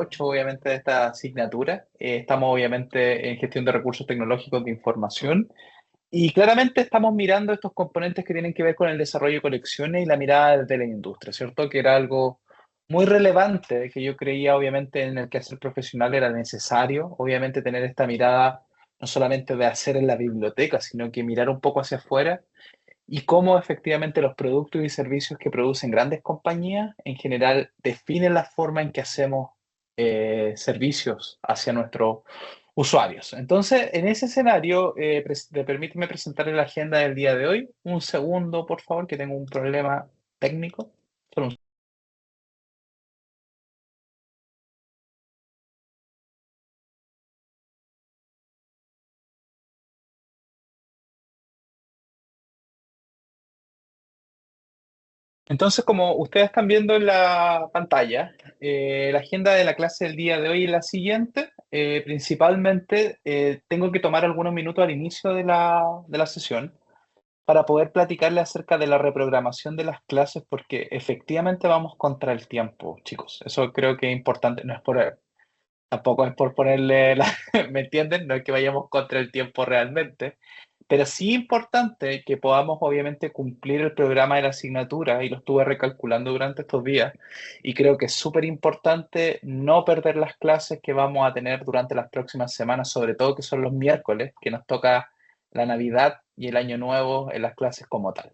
8, obviamente, de esta asignatura. Estamos, obviamente, en gestión de recursos tecnológicos de información y claramente estamos mirando estos componentes que tienen que ver con el desarrollo de colecciones y la mirada de la industria, ¿cierto? Que era algo muy relevante que yo creía, obviamente, en el quehacer profesional era necesario, obviamente, tener esta mirada no solamente de hacer en la biblioteca, sino que mirar un poco hacia afuera y cómo efectivamente los productos y servicios que producen grandes compañías en general definen la forma en que hacemos servicios hacia nuestros usuarios. Entonces, en ese escenario, permíteme presentar la agenda del día de hoy. Un segundo, por favor, que tengo un problema técnico. Solo un Entonces, como ustedes están viendo en la pantalla, la agenda de la clase del día de hoy es la siguiente. Principalmente, tengo que tomar algunos minutos al inicio de la sesión para poder platicarle acerca de la reprogramación de las clases, porque efectivamente vamos contra el tiempo, chicos. Eso creo que es importante. No es por, tampoco es por ponerle la, ¿me entienden? No es que vayamos contra el tiempo realmente, pero sí importante que podamos obviamente cumplir el programa de la asignatura y lo estuve recalculando durante estos días y creo que es súper importante no perder las clases que vamos a tener durante las próximas semanas, sobre todo que son los miércoles, que nos toca la Navidad y el Año Nuevo en las clases como tal.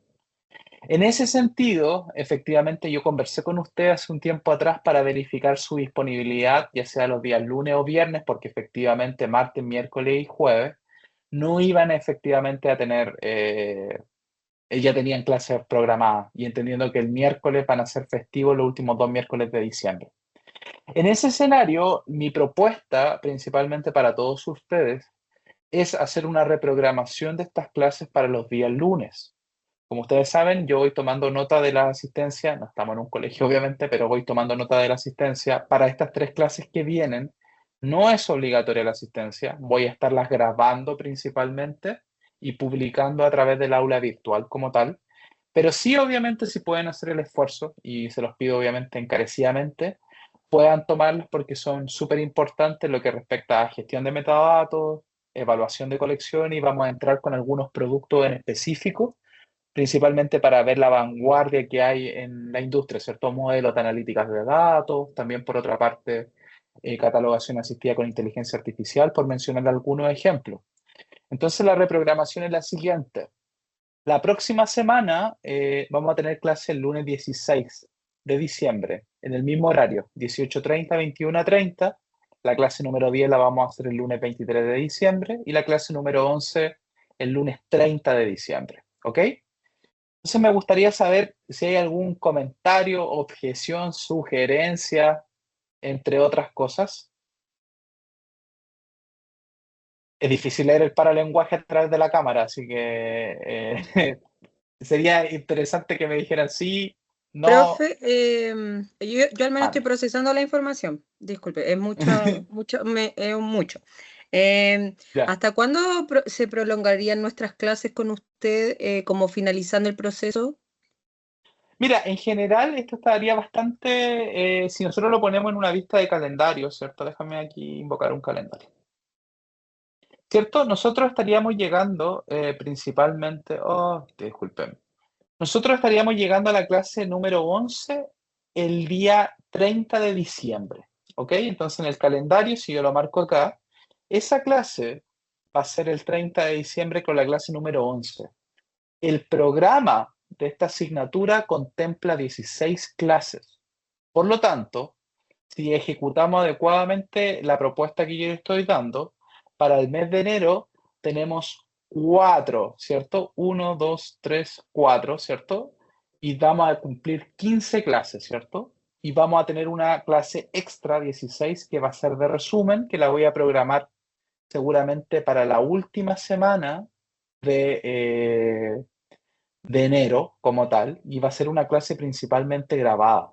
En ese sentido, efectivamente, yo conversé con usted hace un tiempo atrás para verificar su disponibilidad, ya sea los días lunes o viernes, porque efectivamente martes, miércoles y jueves no iban efectivamente a tener, ya tenían clases programadas y entendiendo que el miércoles van a ser festivos los últimos 2 miércoles de diciembre. En ese escenario, mi propuesta principalmente para todos ustedes es hacer una reprogramación de estas clases para los días lunes. Como ustedes saben, yo voy tomando nota de la asistencia, no estamos en un colegio obviamente, pero voy tomando nota de la asistencia para estas 3 clases que vienen. No es obligatoria la asistencia, voy a estarlas grabando principalmente y publicando a través del aula virtual como tal, pero sí obviamente si pueden hacer el esfuerzo, y se los pido obviamente encarecidamente, puedan tomarlas porque son súper importantes lo que respecta a gestión de metadatos, evaluación de colección y vamos a entrar con algunos productos en específico principalmente para ver la vanguardia que hay en la industria, ciertos modelos de analíticas de datos, también por otra parte, catalogación asistida con inteligencia artificial, por mencionar algunos ejemplos. Entonces la reprogramación es la siguiente. La próxima semana vamos a tener clase el lunes 16 de diciembre, en el mismo horario, 18:30, 21:30. La clase número 10 la vamos a hacer el lunes 23 de diciembre y la clase número 11 el lunes 30 de diciembre. ¿Ok? Entonces me gustaría saber si hay algún comentario, objeción, sugerencia, entre otras cosas. Es difícil leer el paralenguaje a través de la cámara, así que sería interesante que me dijeran sí, no, Profe, yo al menos estoy mande. procesando la información. Disculpe, es mucho, es mucho. Ya. ¿Hasta cuándo se prolongarían nuestras clases con usted, como finalizando el proceso? Mira, en general esto estaría bastante, si nosotros lo ponemos en una vista de calendario, ¿cierto? Déjame aquí invocar un calendario. ¿Cierto? Nosotros estaríamos llegando principalmente, oh, disculpen. Nosotros estaríamos llegando a la clase número 11 el día 30 de diciembre, ¿ok? Entonces en el calendario, si yo lo marco acá, esa clase va a ser el 30 de diciembre con la clase número 11. El programa de esta asignatura contempla 16 clases. Por lo tanto, si ejecutamos adecuadamente la propuesta que yo estoy dando, para el mes de enero tenemos 4, ¿cierto? Uno, 2, 3, 4, ¿cierto? Y vamos a cumplir 15 clases, ¿cierto? Y vamos a tener una clase extra 16 que va a ser de resumen, que la voy a programar seguramente para la última semana de, eh, de enero como tal, y va a ser una clase principalmente grabada.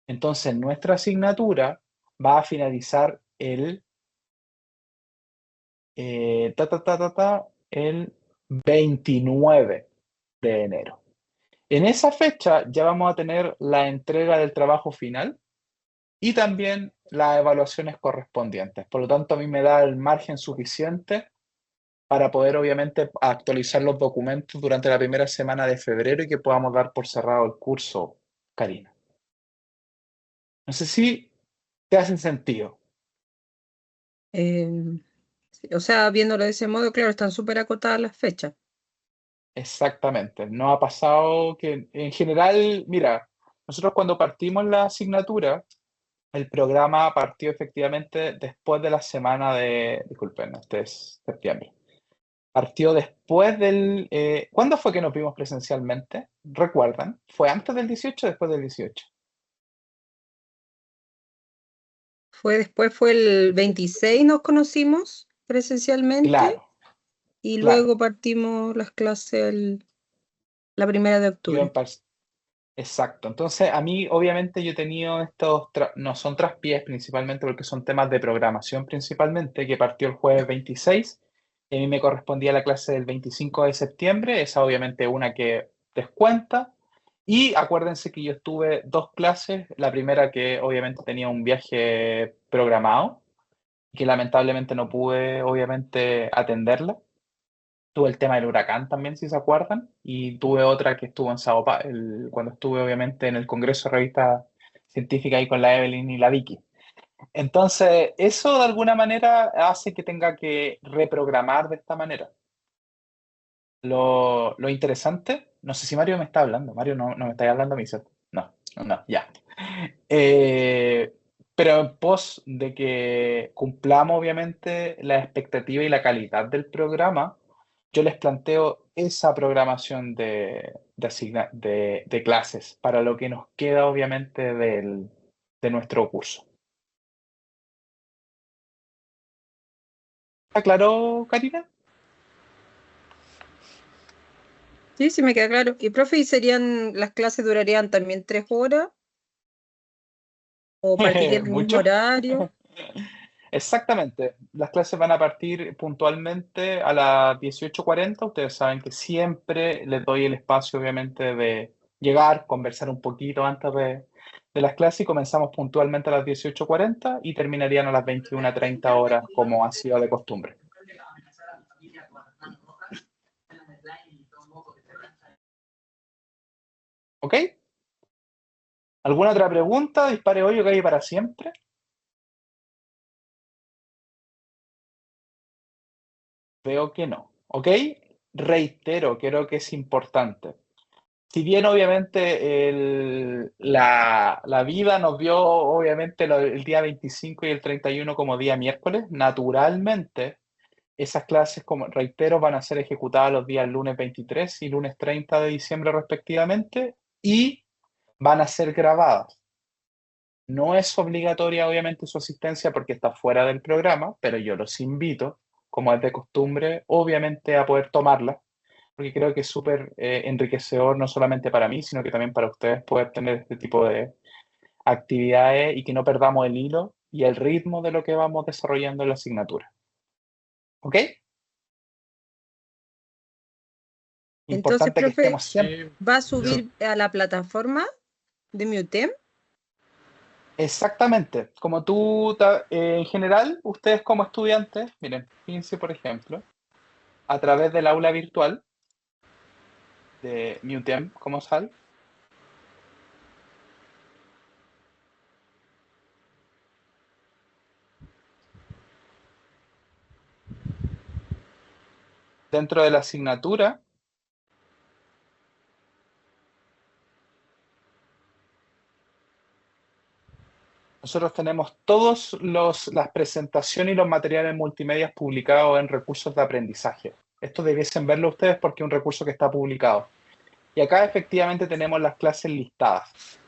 Entonces, nuestra asignatura va a finalizar el 29 de enero. En esa fecha ya vamos a tener la entrega del trabajo final y también las evaluaciones correspondientes. Por lo tanto, a mí me da el margen suficiente para poder, obviamente, actualizar los documentos durante la primera semana de febrero y que podamos dar por cerrado el curso, Karina. No sé si te hace sentido. Em, sí, o sea, viéndolo de ese modo, claro, están súper acotadas las fechas. Exactamente. No ha pasado que, en general, mira, nosotros cuando partimos la asignatura, el programa partió efectivamente después de la semana de, disculpen, este es septiembre. Partió después del... ¿cuándo fue que nos vimos presencialmente? ¿Recuerdan? ¿Fue antes del 18 o después del 18? Fue el 26 nos conocimos presencialmente Claro, y claro. luego partimos las clases la 1 de octubre. Iban par- Exacto. Entonces, a mí, obviamente, yo he tenido no son traspiés principalmente porque son temas de programación principalmente, que partió el jueves 26. Y a mí me correspondía la clase del 25 de septiembre, esa obviamente una que descuenta. Y acuérdense que yo estuve dos clases, la primera que obviamente tenía un viaje programado, que lamentablemente no pude obviamente atenderla. Tuve el tema del huracán también, si se acuerdan, y tuve otra que estuvo en cuando estuve obviamente en el Congreso de Revista Científica ahí con la Evelyn y la Vicky. Entonces, eso de alguna manera hace que tenga que reprogramar de esta manera. Lo interesante, no sé si Mario me está hablando, Mario no me está hablando a mí, ¿cierto? No, no, ya. Eh, pero en pos de que cumplamos obviamente la expectativa y la calidad del programa, yo les planteo esa programación de clases para lo que nos queda obviamente de nuestro curso. ¿Está claro, Karina? Sí, sí, me queda claro. Y profe, las clases durarían también 3 horas o partirían en el mismo ¿Mucho? horario? Exactamente. Las clases van a partir puntualmente a las 18:40. Ustedes saben que siempre les doy el espacio, obviamente, de llegar, conversar un poquito antes de las clases y comenzamos puntualmente a las 18:40 y terminarían a las 21:30 horas, como ha sido de costumbre. ¿Ok? ¿Alguna otra pregunta? Dispare hoyo que hay para siempre. Veo que no. ¿Ok? Reitero, creo que es importante. Si bien obviamente la vida nos vio obviamente el día 25 y el 31 como día miércoles, naturalmente esas clases, como reitero, van a ser ejecutadas los días lunes 23 y lunes 30 de diciembre respectivamente y van a ser grabadas. No es obligatoria obviamente su asistencia porque está fuera del programa, pero yo los invito, como es de costumbre, obviamente a poder tomarla porque creo que es súper enriquecedor no solamente para mí, sino que también para ustedes poder tener este tipo de actividades y que no perdamos el hilo y el ritmo de lo que vamos desarrollando en la asignatura. ¿Ok? Entonces, Importante que profe, estemos siempre. ¿va a Sí, subir a la plataforma de MUTEM? exactamente. Como tú, en general, ustedes como estudiantes, miren, fíjense, por ejemplo, a través del aula virtual de MUTEM como tal, dentro de la asignatura, nosotros tenemos todas las presentaciones y los materiales multimedia publicados en recursos de aprendizaje. Esto debiesen verlo ustedes porque es un recurso que está publicado. Y acá efectivamente tenemos las clases listadas.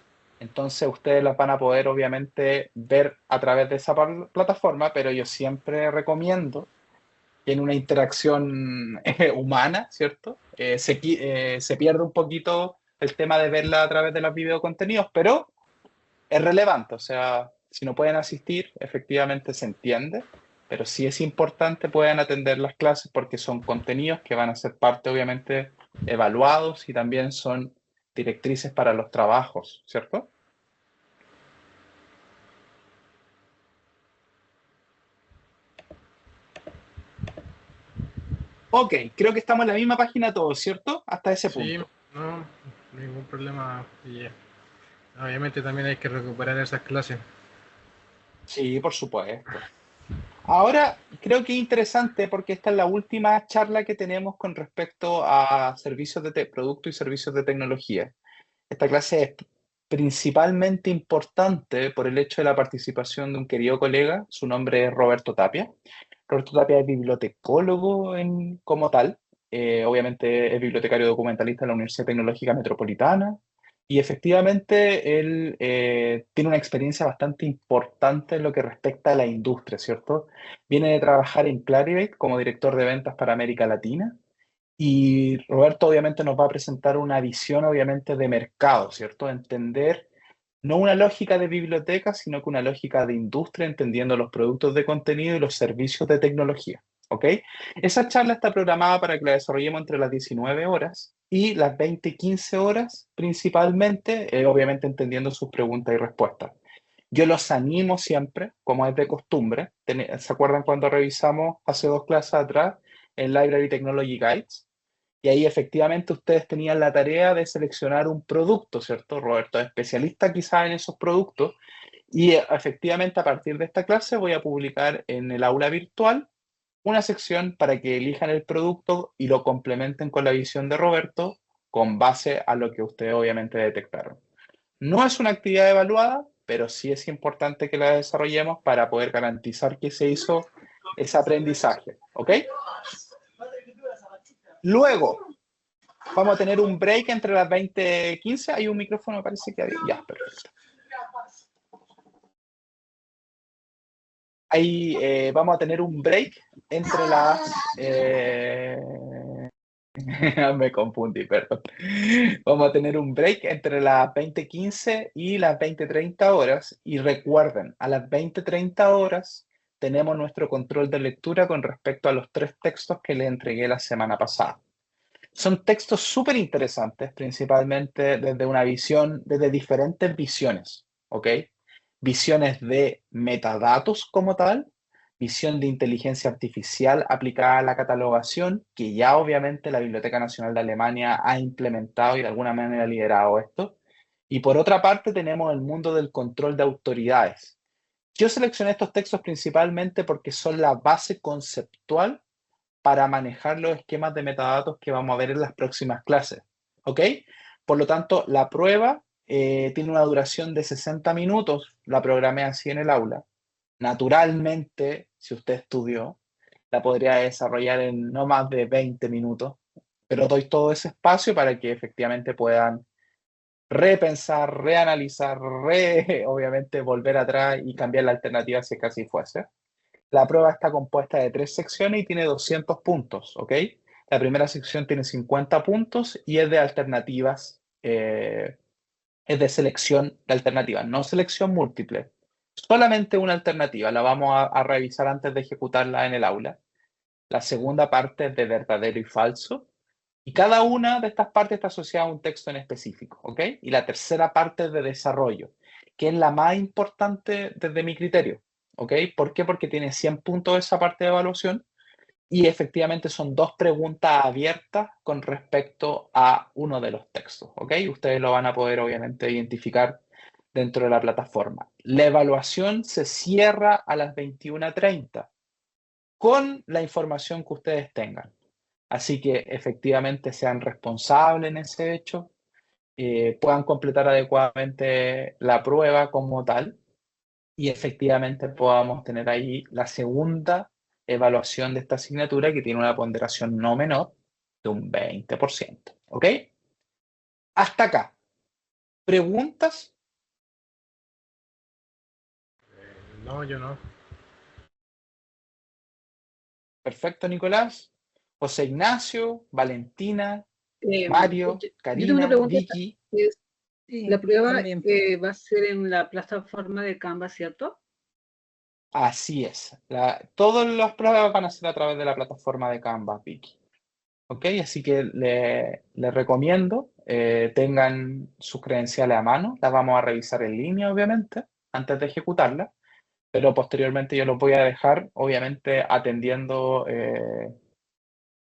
Entonces ustedes las van a poder obviamente ver a través de esa plataforma, pero yo siempre recomiendo que en una interacción humana, ¿cierto? Se pierde un poquito el tema de verla a través de los videocontenidos, pero es relevante, o sea, si no pueden asistir, efectivamente se entiende, pero sí es importante puedan atender las clases porque son contenidos que van a ser parte, obviamente, evaluados y también son directrices para los trabajos, ¿cierto? Ok, creo que estamos en la misma página todos, ¿cierto? Hasta ese Sí, punto. no, ningún problema. Y obviamente también hay que recuperar esas clases. Sí, por supuesto. Ahora, creo que es interesante porque esta es la última charla que tenemos con respecto a servicios de producto y servicios de tecnología. Esta clase es principalmente importante por el hecho de la participación de un querido colega, su nombre es Roberto Tapia. Roberto Tapia es bibliotecólogo como tal, obviamente es bibliotecario documentalista de la Universidad Tecnológica Metropolitana y efectivamente él tiene una experiencia bastante importante en lo que respecta a la industria, ¿cierto? Viene de trabajar en Clarivate como director de ventas para América Latina y Roberto obviamente nos va a presentar una visión obviamente de mercado, ¿cierto? Entender no una lógica de biblioteca, sino que una lógica de industria, entendiendo los productos de contenido y los servicios de tecnología, ¿ok? Esa charla está programada para que la desarrollemos entre las 19 horas y las 20:15 principalmente, obviamente entendiendo sus preguntas y respuestas. Yo los animo siempre, como es de costumbre. ¿Se acuerdan cuando revisamos hace 2 clases atrás el Library Technology Guides? Y ahí efectivamente ustedes tenían la tarea de seleccionar un producto, ¿cierto? Roberto es especialista quizás en esos productos y efectivamente a partir de esta clase voy a publicar en el aula virtual una sección para que elijan el producto y lo complementen con la visión de Roberto con base a lo que ustedes obviamente detectaron. No es una actividad evaluada, pero sí es importante que la desarrollemos para poder garantizar que se hizo ese aprendizaje, ¿ok? Luego, vamos a tener un break entre las 20:15. Hay un micrófono, parece que había. Ya, perfecto. Ahí vamos a tener un break entre las... me confundí, perdón. Vamos a tener un break entre las 20:15 y las 20:30 horas. Y recuerden, a las 20:30 horas tenemos nuestro control de lectura con respecto a los 3 textos que les entregué la semana pasada. Son textos súper interesantes, principalmente desde una visión, desde diferentes visiones, ¿ok? Visiones de metadatos como tal, visión de inteligencia artificial aplicada a la catalogación, que ya obviamente la Biblioteca Nacional de Alemania ha implementado y de alguna manera liderado esto. Y por otra parte tenemos el mundo del control de autoridades. Yo seleccioné estos textos principalmente porque son la base conceptual para manejar los esquemas de metadatos que vamos a ver en las próximas clases. ¿Ok? Por lo tanto, la prueba tiene una duración de 60 minutos, la programé así en el aula. Naturalmente, si usted estudió, la podría desarrollar en no más de 20 minutos, pero doy todo ese espacio para que efectivamente puedan repensar, reanalizar, obviamente volver atrás y cambiar la alternativa si casi fuese. La prueba está compuesta de 3 secciones y tiene 200 puntos, ¿ok? La primera sección tiene 50 puntos y es de alternativas, es de selección de alternativas, no selección múltiple. Solamente una alternativa, la vamos a revisar antes de ejecutarla en el aula. La segunda parte es de verdadero y falso. Y cada una de estas partes está asociada a un texto en específico, ¿ok? Y la tercera parte es de desarrollo, que es la más importante desde mi criterio, ¿ok? ¿Por qué? Porque tiene 100 puntos esa parte de evaluación y efectivamente son 2 preguntas abiertas con respecto a uno de los textos, ¿ok? Ustedes lo van a poder obviamente identificar dentro de la plataforma. La evaluación se cierra a las 21:30 con la información que ustedes tengan. Así que efectivamente sean responsables en ese hecho, puedan completar adecuadamente la prueba como tal y efectivamente podamos tener ahí la segunda evaluación de esta asignatura que tiene una ponderación no menor de un 20%. ¿Ok? Hasta acá. ¿Preguntas? No, yo no. Perfecto, Nicolás. José Ignacio, Valentina, Eh, Mario, yo tengo una Karina, pregunta. Vicky. Sí, La prueba también. va a ser en la plataforma de Canva, ¿cierto? Así es. Todas las pruebas van a ser a través de la plataforma de Canva, Vicky. ¿Ok? Así que le recomiendo tengan sus credenciales a mano. Las vamos a revisar en línea, obviamente, antes de ejecutarla. Pero posteriormente yo los voy a dejar, obviamente, atendiendo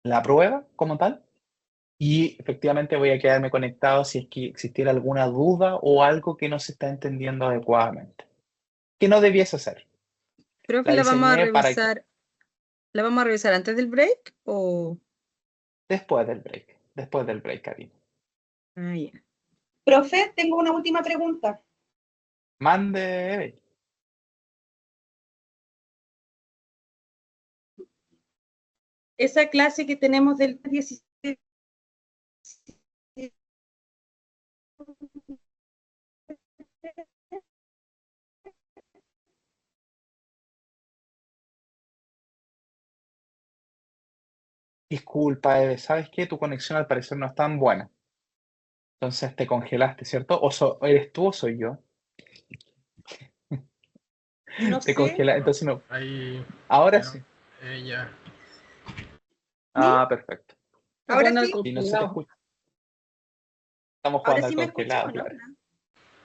la prueba como tal. Y efectivamente voy a quedarme conectado si es que existiera alguna duda o algo que no se está entendiendo adecuadamente. Que no debiese ser. Profe, La diseñé para ¿la vamos a revisar antes del break o...? después del break, Karina. Ah, ya. Profe, tengo una última pregunta. Mande, Eve. Esa clase que tenemos del 16. Disculpa, Eve, ¿sabes qué? Tu conexión al parecer no es tan buena. Entonces te congelaste, ¿cierto? ¿Eres tú o soy yo? No Te sé. congelaste, entonces no. Ahí, Ahora ya, sí. ya. Ah, perfecto. Ahora Jugando al sí, Y no se te congelado. escucha. Estamos ahora jugando sí al me escuchan, congelado, ¿o no? claro.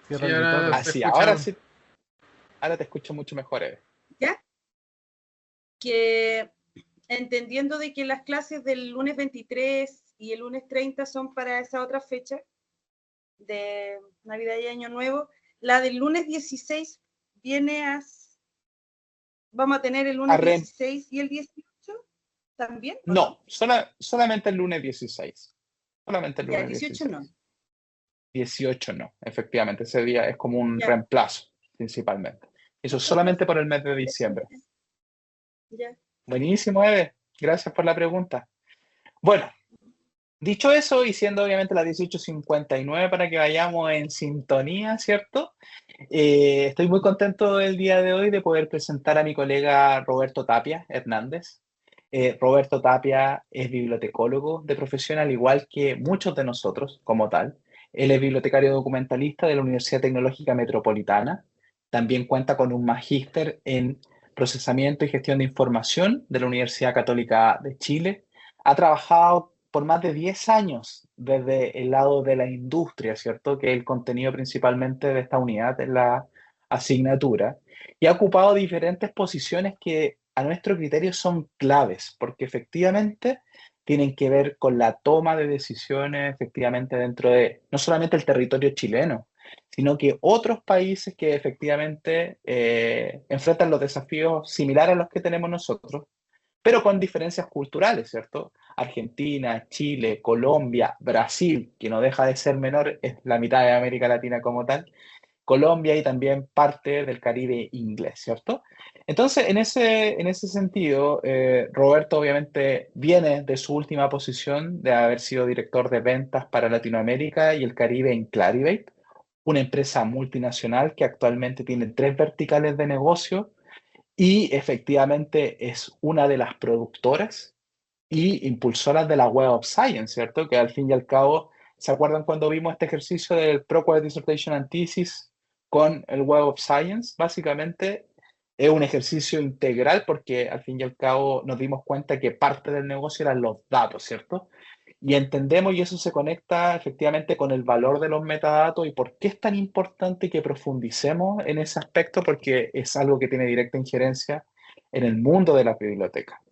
Sí, ahora Ah, te sí, ahora escuchamos. sí. Ahora te escucho mucho mejor, Eve. ¿Ya? Que entendiendo de que las clases del lunes 23 y el lunes 30 son para esa otra fecha de Navidad y Año Nuevo, la del lunes 16 viene a... ¿Vamos a tener el lunes Arre- 16 y el 18 también? ¿o No, solamente el lunes 16. Solamente el Ya, lunes 18 16. no. 18 no, efectivamente. Ese día es como un Ya. reemplazo, principalmente. Eso es solamente por el mes de diciembre. Ya. Buenísimo, Eve. Gracias por la pregunta. Bueno, dicho eso, y siendo obviamente las 18:59 para que vayamos en sintonía, ¿cierto? Estoy muy contento el día de hoy de poder presentar a mi colega Roberto Tapia Hernández. Roberto Tapia es bibliotecólogo de profesión, al igual que muchos de nosotros como tal. Él es bibliotecario documentalista de la Universidad Tecnológica Metropolitana. También cuenta con un magíster en procesamiento y gestión de información de la Universidad Católica de Chile. Ha trabajado por más de 10 años desde el lado de la industria, ¿cierto? Que es el contenido principalmente de esta unidad en la asignatura. Y ha ocupado diferentes posiciones que a nuestro criterio son claves, porque efectivamente tienen que ver con la toma de decisiones, efectivamente, dentro de no solamente el territorio chileno, sino que otros países que efectivamente enfrentan los desafíos similares a los que tenemos nosotros, pero con diferencias culturales, ¿cierto? Argentina, Chile, Colombia, Brasil, que no deja de ser menor, es la mitad de América Latina como tal, Colombia y también parte del Caribe inglés, ¿cierto? Entonces, en ese sentido, Roberto obviamente viene de su última posición de haber sido director de ventas para Latinoamérica y el Caribe en Clarivate, una empresa multinacional que actualmente tiene 3 verticales de negocio y efectivamente es una de las productoras y impulsoras de la Web of Science, ¿cierto? Que al fin y al cabo, ¿se acuerdan cuando vimos este ejercicio del Pro-Quality Dissertation and Thesis con el Web of Science? Básicamente es un ejercicio integral porque al fin y al cabo nos dimos cuenta que parte del negocio eran los datos, ¿cierto? Y entendemos, y eso se conecta efectivamente con el valor de los metadatos y por qué es tan importante que profundicemos en ese aspecto, porque es algo que tiene directa injerencia en el mundo de la biblioteca.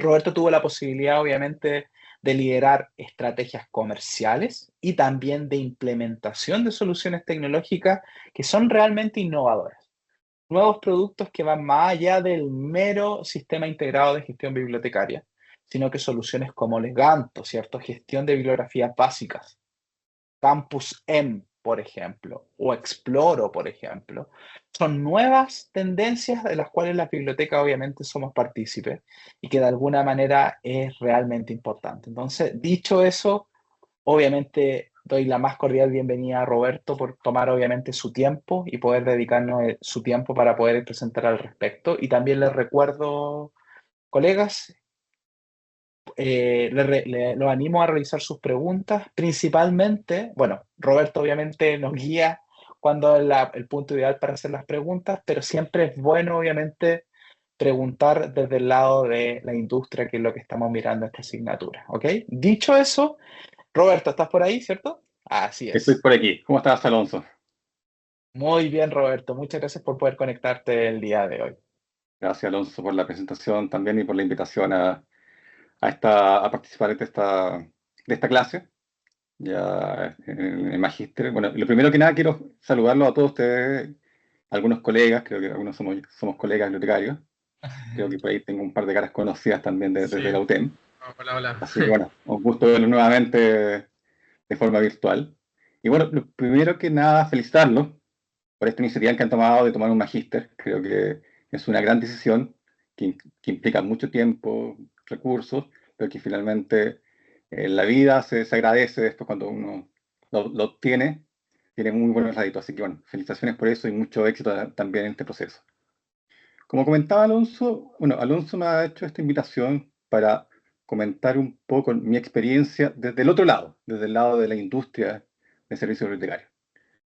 Roberto tuvo la posibilidad, obviamente, de liderar estrategias comerciales y también de implementación de soluciones tecnológicas que son realmente innovadoras. Nuevos productos que van más allá del mero sistema integrado de gestión bibliotecaria, sino que soluciones como Leganto, ¿cierto? Gestión de bibliografías básicas, Campus M, por ejemplo, o Exploro, por ejemplo, son nuevas tendencias de las cuales las bibliotecas obviamente somos partícipes y que de alguna manera es realmente importante. Entonces, dicho eso, obviamente doy la más cordial bienvenida a Roberto por tomar obviamente su tiempo y poder dedicarnos su tiempo para poder presentar al respecto. Y también les recuerdo, colegas, los animo a realizar sus preguntas, principalmente, bueno, Roberto obviamente nos guía cuando es el punto ideal para hacer las preguntas, pero siempre es bueno obviamente preguntar desde el lado de la industria, que es lo que estamos mirando en esta asignatura, ¿ok? Dicho eso, Roberto, ¿estás por ahí, cierto? Así Estoy es. por aquí. ¿Cómo estás, Alonso? Muy bien, Roberto. Muchas gracias por poder conectarte el día de hoy. Gracias, Alonso, por la presentación también y por la invitación a participar de esta clase, ya en el magíster. Bueno, lo primero que nada quiero saludarlos a todos ustedes, algunos colegas, creo que algunos somos colegas bibliotecarios. Creo que por ahí tengo un par de caras conocidas también Sí. desde la UTEM. Hola, hola. Así que bueno, un gusto verlos nuevamente de forma virtual. Y bueno, lo primero que nada, felicitarlos por esta iniciativa que han tomado de tomar un magíster. Creo que es una gran decisión que implica mucho tiempo, recursos, pero que finalmente la vida se agradece después cuando uno lo obtiene, tiene muy buenos réditos. Así que bueno, felicitaciones por eso y mucho éxito también en este proceso. Como comentaba Alonso, bueno, Alonso me ha hecho esta invitación para comentar un poco mi experiencia desde el otro lado, desde el lado de la industria de servicios bibliotecarios.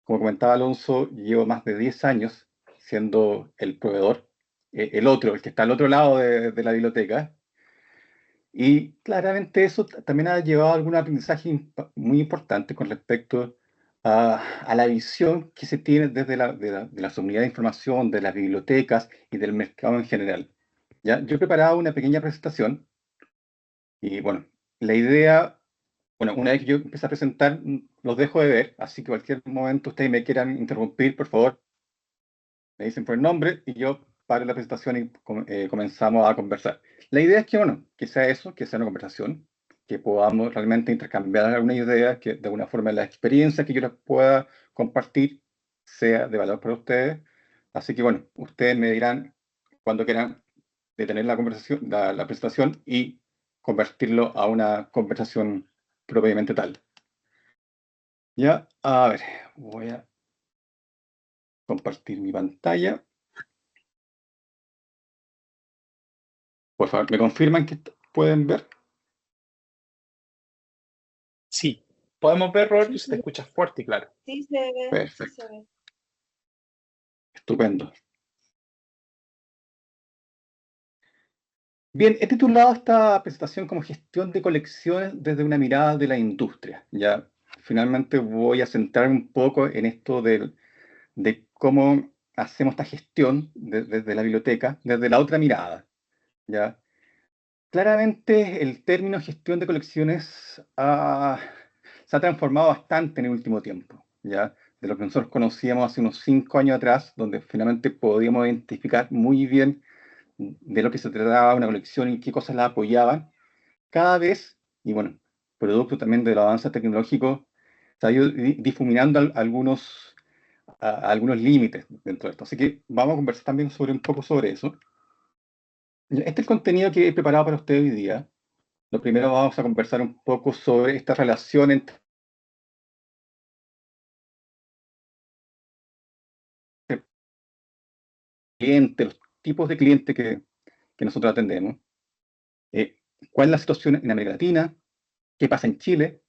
Como comentaba Alonso, llevo más de 10 años siendo el proveedor, el que está al otro lado de la biblioteca, y claramente eso también ha llevado a algún aprendizaje muy importante con respecto a la visión que se tiene desde de la unidades de información, de las bibliotecas y del mercado en general. ¿Ya? Yo he preparado una pequeña presentación y bueno, la idea, bueno, una vez que yo empecé a presentar, los dejo de ver, así que cualquier momento ustedes me quieran interrumpir, por favor, me dicen por el nombre y yo paro la presentación y comenzamos a conversar. La idea es que, bueno, que sea eso, que sea una conversación, que podamos realmente intercambiar alguna idea, que de alguna forma la experiencia que yo les pueda compartir sea de valor para ustedes. Así que, bueno, ustedes me dirán cuando quieran detener la conversación, la presentación y convertirlo a una conversación propiamente tal. Ya, a ver, voy a compartir mi pantalla. Por favor, ¿me confirman que pueden ver? Sí, podemos ver, Roberto, si te escuchas fuerte y claro. Sí se ve. Perfecto. Sí se ve. Estupendo. Bien, he titulado esta presentación como Gestión de colecciones desde una mirada de la industria. Ya, finalmente voy a centrarme un poco en esto de cómo hacemos esta gestión desde la biblioteca, desde la otra mirada. ¿Ya? Claramente el término gestión de colecciones se ha transformado bastante en el último tiempo, ¿ya? De lo que nosotros conocíamos hace unos 5 años atrás, donde finalmente podíamos identificar muy bien de lo que se trataba una colección y qué cosas la apoyaban. Cada vez, y bueno, producto también del avance tecnológico, se ha ido difuminando algunos límites dentro de esto. Así que vamos a conversar también un poco sobre eso. Este es el contenido que he preparado para ustedes hoy día. Lo primero vamos a conversar un poco sobre esta relación entre clientes, los tipos de clientes que nosotros atendemos, cuál es la situación en América Latina, qué pasa en Chile,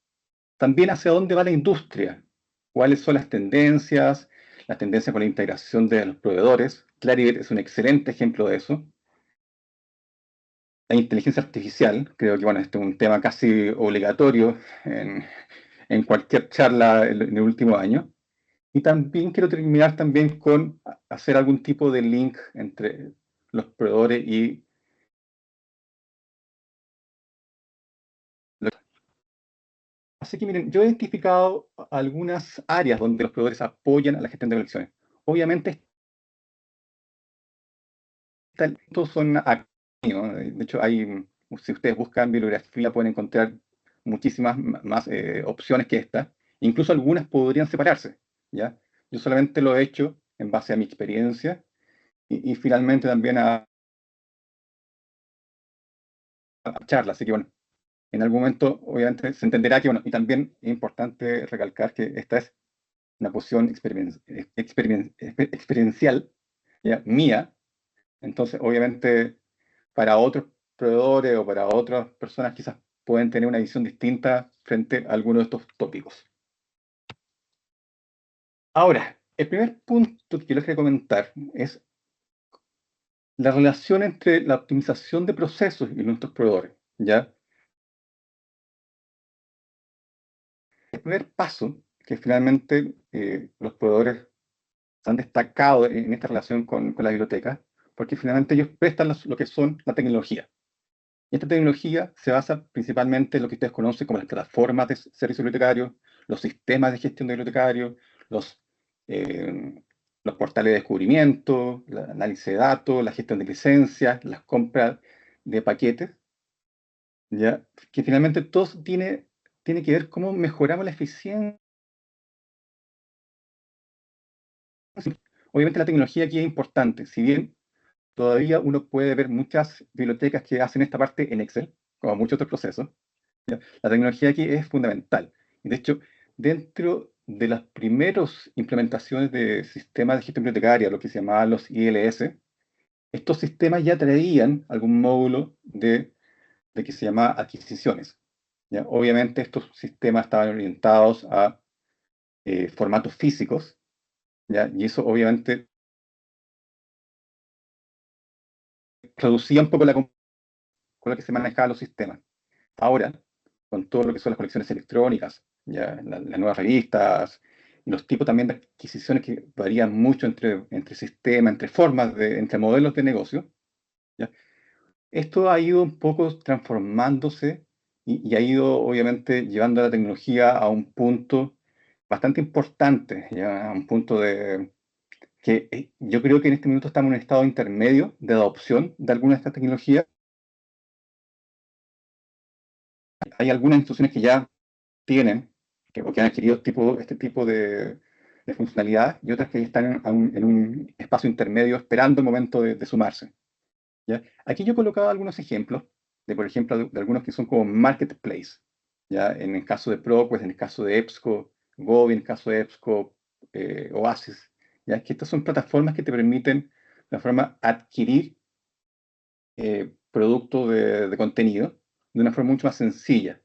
también hacia dónde va la industria, cuáles son las tendencias con la integración de los proveedores. Clarivate es un excelente ejemplo de eso. La inteligencia artificial, creo que bueno, este es un tema casi obligatorio en cualquier charla en el último año. Y también quiero terminar también con hacer algún tipo de link entre los proveedores y Así que miren, yo he identificado algunas áreas donde los proveedores apoyan a la gestión de colecciones. Obviamente, estos son aquí, ¿no? De hecho, si ustedes buscan bibliografía, pueden encontrar muchísimas más opciones que esta. Incluso algunas podrían separarse, ¿ya? Yo solamente lo he hecho en base a mi experiencia y finalmente también a charlas. Así que bueno, en algún momento, obviamente, se entenderá que, bueno, y también es importante recalcar que esta es una posición experiencial, ¿ya? Mía. Entonces, obviamente, para otros proveedores o para otras personas quizás pueden tener una visión distinta frente a algunos de estos tópicos. Ahora, el primer punto que les quería comentar es la relación entre la optimización de procesos y nuestros proveedores, ¿ya? El primer paso, que finalmente los proveedores se han destacado en esta relación con la biblioteca, porque finalmente ellos prestan lo que son la tecnología. ¿Ya? Esta tecnología se basa principalmente en lo que ustedes conocen como las plataformas de servicio bibliotecario, los sistemas de gestión de bibliotecarios, los portales de descubrimiento, el análisis de datos, la gestión de licencias, las compras de paquetes, ¿ya? Que finalmente todo tiene que ver cómo mejoramos la eficiencia. Obviamente la tecnología aquí es importante, si bien todavía uno puede ver muchas bibliotecas que hacen esta parte en Excel, como muchos otros procesos, ¿ya? La tecnología aquí es fundamental. Y de hecho, dentro de las primeras implementaciones de sistemas de gestión bibliotecaria, lo que se llamaban los ILS, estos sistemas ya traían algún módulo de que se llama adquisiciones, ¿ya? Obviamente estos sistemas estaban orientados a formatos físicos, ¿ya? Y eso obviamente reducía un poco con la que se manejaban los sistemas. Ahora, con todo lo que son las colecciones electrónicas, ya, las nuevas revistas, y los tipos también de adquisiciones que varían mucho entre sistemas, entre formas, entre modelos de negocio, ¿ya? Esto ha ido un poco transformándose y ha ido obviamente llevando la tecnología a un punto bastante importante, ¿ya? A un punto de que yo creo que en este minuto estamos en un estado intermedio de adopción de algunas de estas tecnologías. Hay algunas instituciones que ya tienen, o que han adquirido este tipo de funcionalidad, y otras que están en un espacio intermedio esperando el momento de sumarse, ¿ya? Aquí yo he colocado algunos ejemplos por ejemplo, de algunos que son como marketplace, ¿ya? En el caso de ProQuest, en el caso de EBSCO, Gobi, en el caso de EBSCO, Oasis, ¿ya? Que estas son plataformas que te permiten, de una forma, adquirir productos de contenido de una forma mucho más sencilla.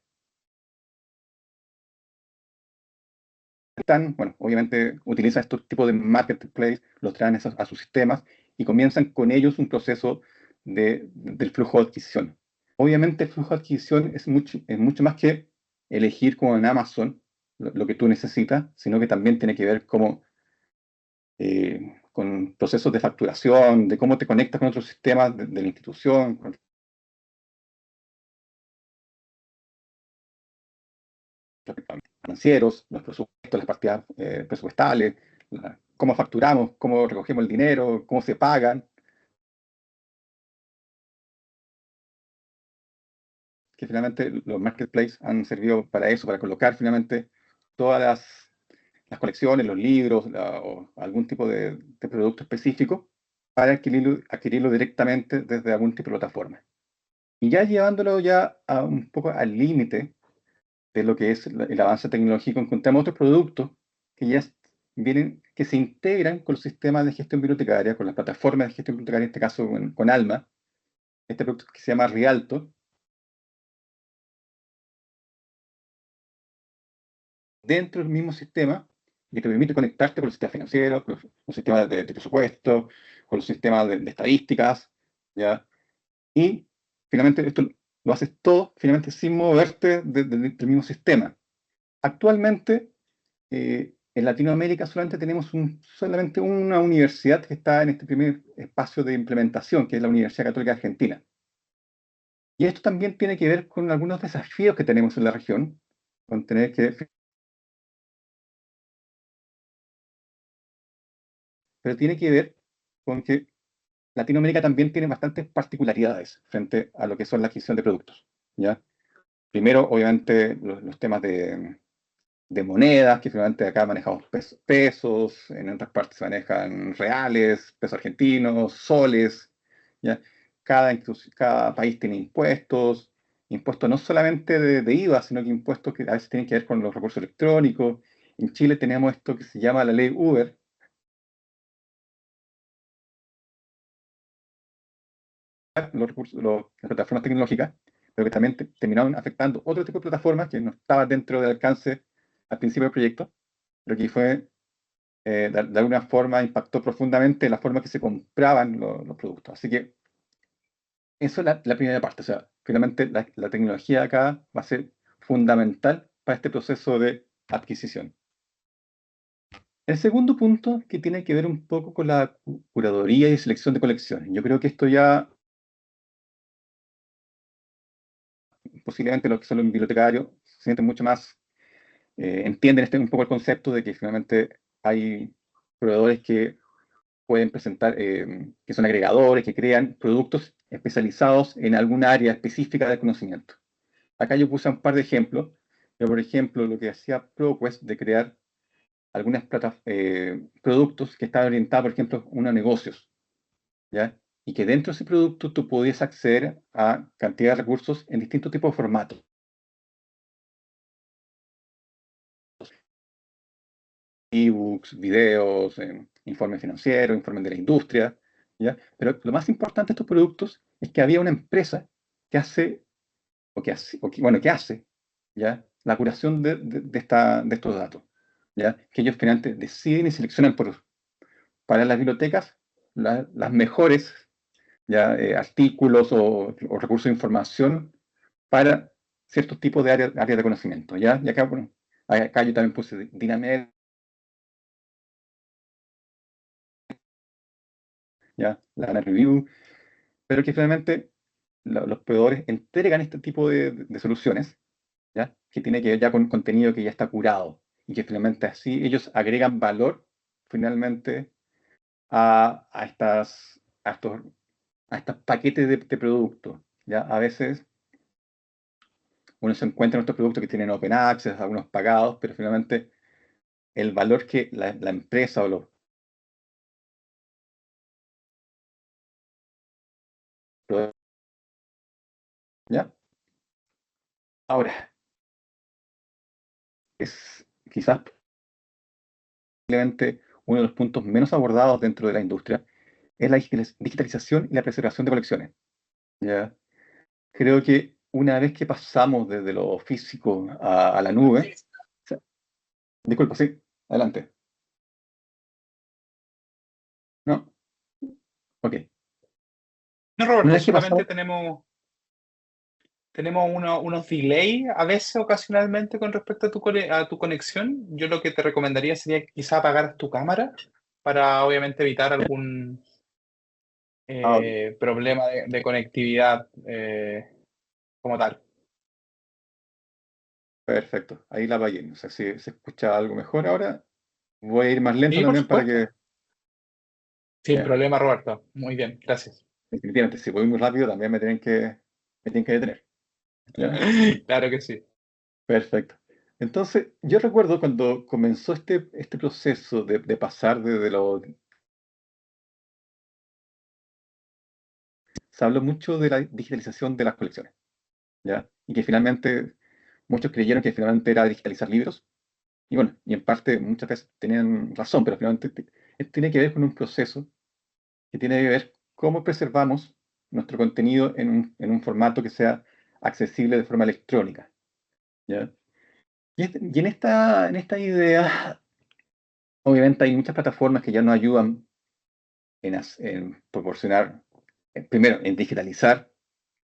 Bueno, obviamente utilizan estos tipos de marketplace, los traen a sus sistemas y comienzan con ellos un proceso del flujo de adquisición. Obviamente el flujo de adquisición es mucho más que elegir como en Amazon lo que tú necesitas, sino que también tiene que ver con procesos de facturación, de cómo te conectas con otros sistemas de la institución, con financieros, los presupuestos, las partidas presupuestales, cómo facturamos, cómo recogemos el dinero, cómo se pagan, que finalmente los marketplaces han servido para eso, para colocar finalmente todas las colecciones, los libros o algún tipo de producto específico para adquirirlo directamente desde algún tipo de plataforma. Y ya llevándolo ya a un poco al límite de lo que es el avance tecnológico, encontramos otros productos que ya que se integran con los sistemas de gestión bibliotecaria, con las plataformas de gestión bibliotecaria, en este caso con Alma, este producto que se llama Rialto, dentro del mismo sistema, que te permite conectarte con el sistema financiero, con los sistemas de presupuesto, con los sistemas de estadísticas, ¿ya? Y finalmente esto lo haces todo finalmente sin moverte del mismo sistema. Actualmente, en Latinoamérica solamente tenemos solamente una universidad que está en este primer espacio de implementación, que es la Universidad Católica Argentina. Y esto también tiene que ver con algunos desafíos que tenemos en la región, con tener que... Pero tiene que ver con que Latinoamérica también tiene bastantes particularidades frente a lo que son la adquisición de productos, ¿ya? Primero, obviamente, los temas de monedas, que finalmente acá manejamos pesos, en otras partes se manejan reales, pesos argentinos, soles, ¿ya? Cada país tiene impuestos no solamente de IVA, sino que impuestos que a veces tienen que ver con los recursos electrónicos. En Chile tenemos esto que se llama la ley Uber, las plataformas tecnológicas, pero que también terminaron afectando otro tipo de plataformas que no estaban dentro del alcance al principio del proyecto, pero que fue, de alguna forma, impactó profundamente la forma que se compraban los productos. Así que eso es la primera parte. O sea, finalmente la tecnología acá va a ser fundamental para este proceso de adquisición. El segundo punto que tiene que ver un poco con la curaduría y selección de colecciones. Yo creo que esto ya posiblemente los que son los bibliotecarios se sienten mucho más, entienden un poco el concepto de que finalmente hay proveedores que pueden presentar, que son agregadores, que crean productos especializados en alguna área específica del conocimiento. Acá yo puse un par de ejemplos. Por ejemplo, lo que hacía ProQuest de crear algunos productos que estaban orientados, por ejemplo, a negocios, ¿ya? Y que dentro de ese producto tú podías acceder a cantidad de recursos en distintos tipos de formatos. Ebooks, videos, informes financieros, informes de la industria, ¿ya? Pero lo más importante de estos productos es que había una empresa que hace, que hace, ¿ya? La curación de estos datos, ¿ya? Que ellos finalmente deciden y seleccionan para las bibliotecas las mejores, ¿ya? Artículos o recursos de información para ciertos tipos de áreas de conocimiento, ¿ya? Y acá, bueno, acá yo también puse Dynamed, ¿ya? La Review, pero que finalmente los proveedores entregan este tipo de soluciones, ¿ya? Que tiene que ver ya con contenido que ya está curado y que finalmente así ellos agregan valor finalmente a estos paquetes de productos, ¿ya? A veces uno se encuentra en estos productos que tienen open access, algunos pagados, pero finalmente el valor que la empresa o los proveedores, ¿ya? Ahora, es quizás posiblemente uno de los puntos menos abordados dentro de la industria, es la digitalización y la preservación de colecciones, ¿ya? Creo que una vez que pasamos desde lo físico a la nube, disculpa, sí, adelante. ¿No? Ok. No, Una Roberto, vez que solamente pasamos, tenemos unos delay a veces ocasionalmente con respecto a tu conexión. Yo lo que te recomendaría sería que quizá apagaras tu cámara para obviamente evitar algún problema de conectividad como tal. perfecto, ahí la apagué. No sé si se escucha algo mejor ahora. Voy a ir más lento Sí, por también para supuesto. que, Sin ya, problema, Roberto. Muy bien, gracias. definitivamente, si voy muy rápido también me tienen que detener. ¿Ya? Claro que sí. Perfecto. Entonces, yo recuerdo cuando comenzó este proceso de pasar se habló mucho de la digitalización de las colecciones, ¿ya? Y que finalmente muchos creyeron que finalmente era digitalizar libros. Y bueno, y en parte muchas veces tenían razón, pero finalmente tiene que ver con un proceso que tiene que ver cómo preservamos nuestro contenido en un formato que sea accesible de forma electrónica, ¿ya? Y en esta idea, obviamente hay muchas plataformas que ya nos ayudan en proporcionar, primero, en digitalizar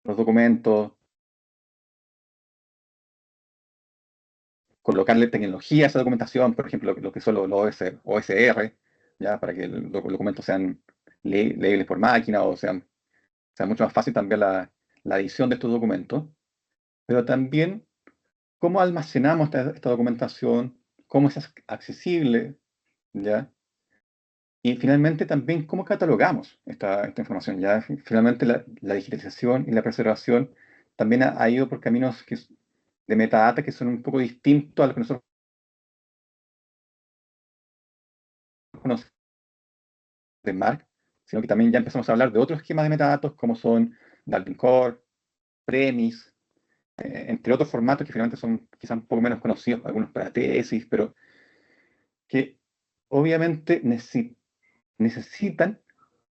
los documentos, colocarle tecnología a esa documentación, por ejemplo, lo que son los OSR, ¿ya? Para que los documentos sean leíbles por máquina o sea mucho más fácil también la edición de estos documentos, pero también cómo almacenamos esta documentación, cómo es accesible, ¿ya? Y finalmente también cómo catalogamos esta información, ¿ya? Finalmente la digitalización y la preservación también ha ido por caminos de metadata que son un poco distintos a los que nosotros conocemos de Mark, sino que también ya empezamos a hablar de otros esquemas de metadatos como son Darwin Core, Premis, entre otros formatos que finalmente son quizás un poco menos conocidos, algunos para tesis, pero que obviamente necesitan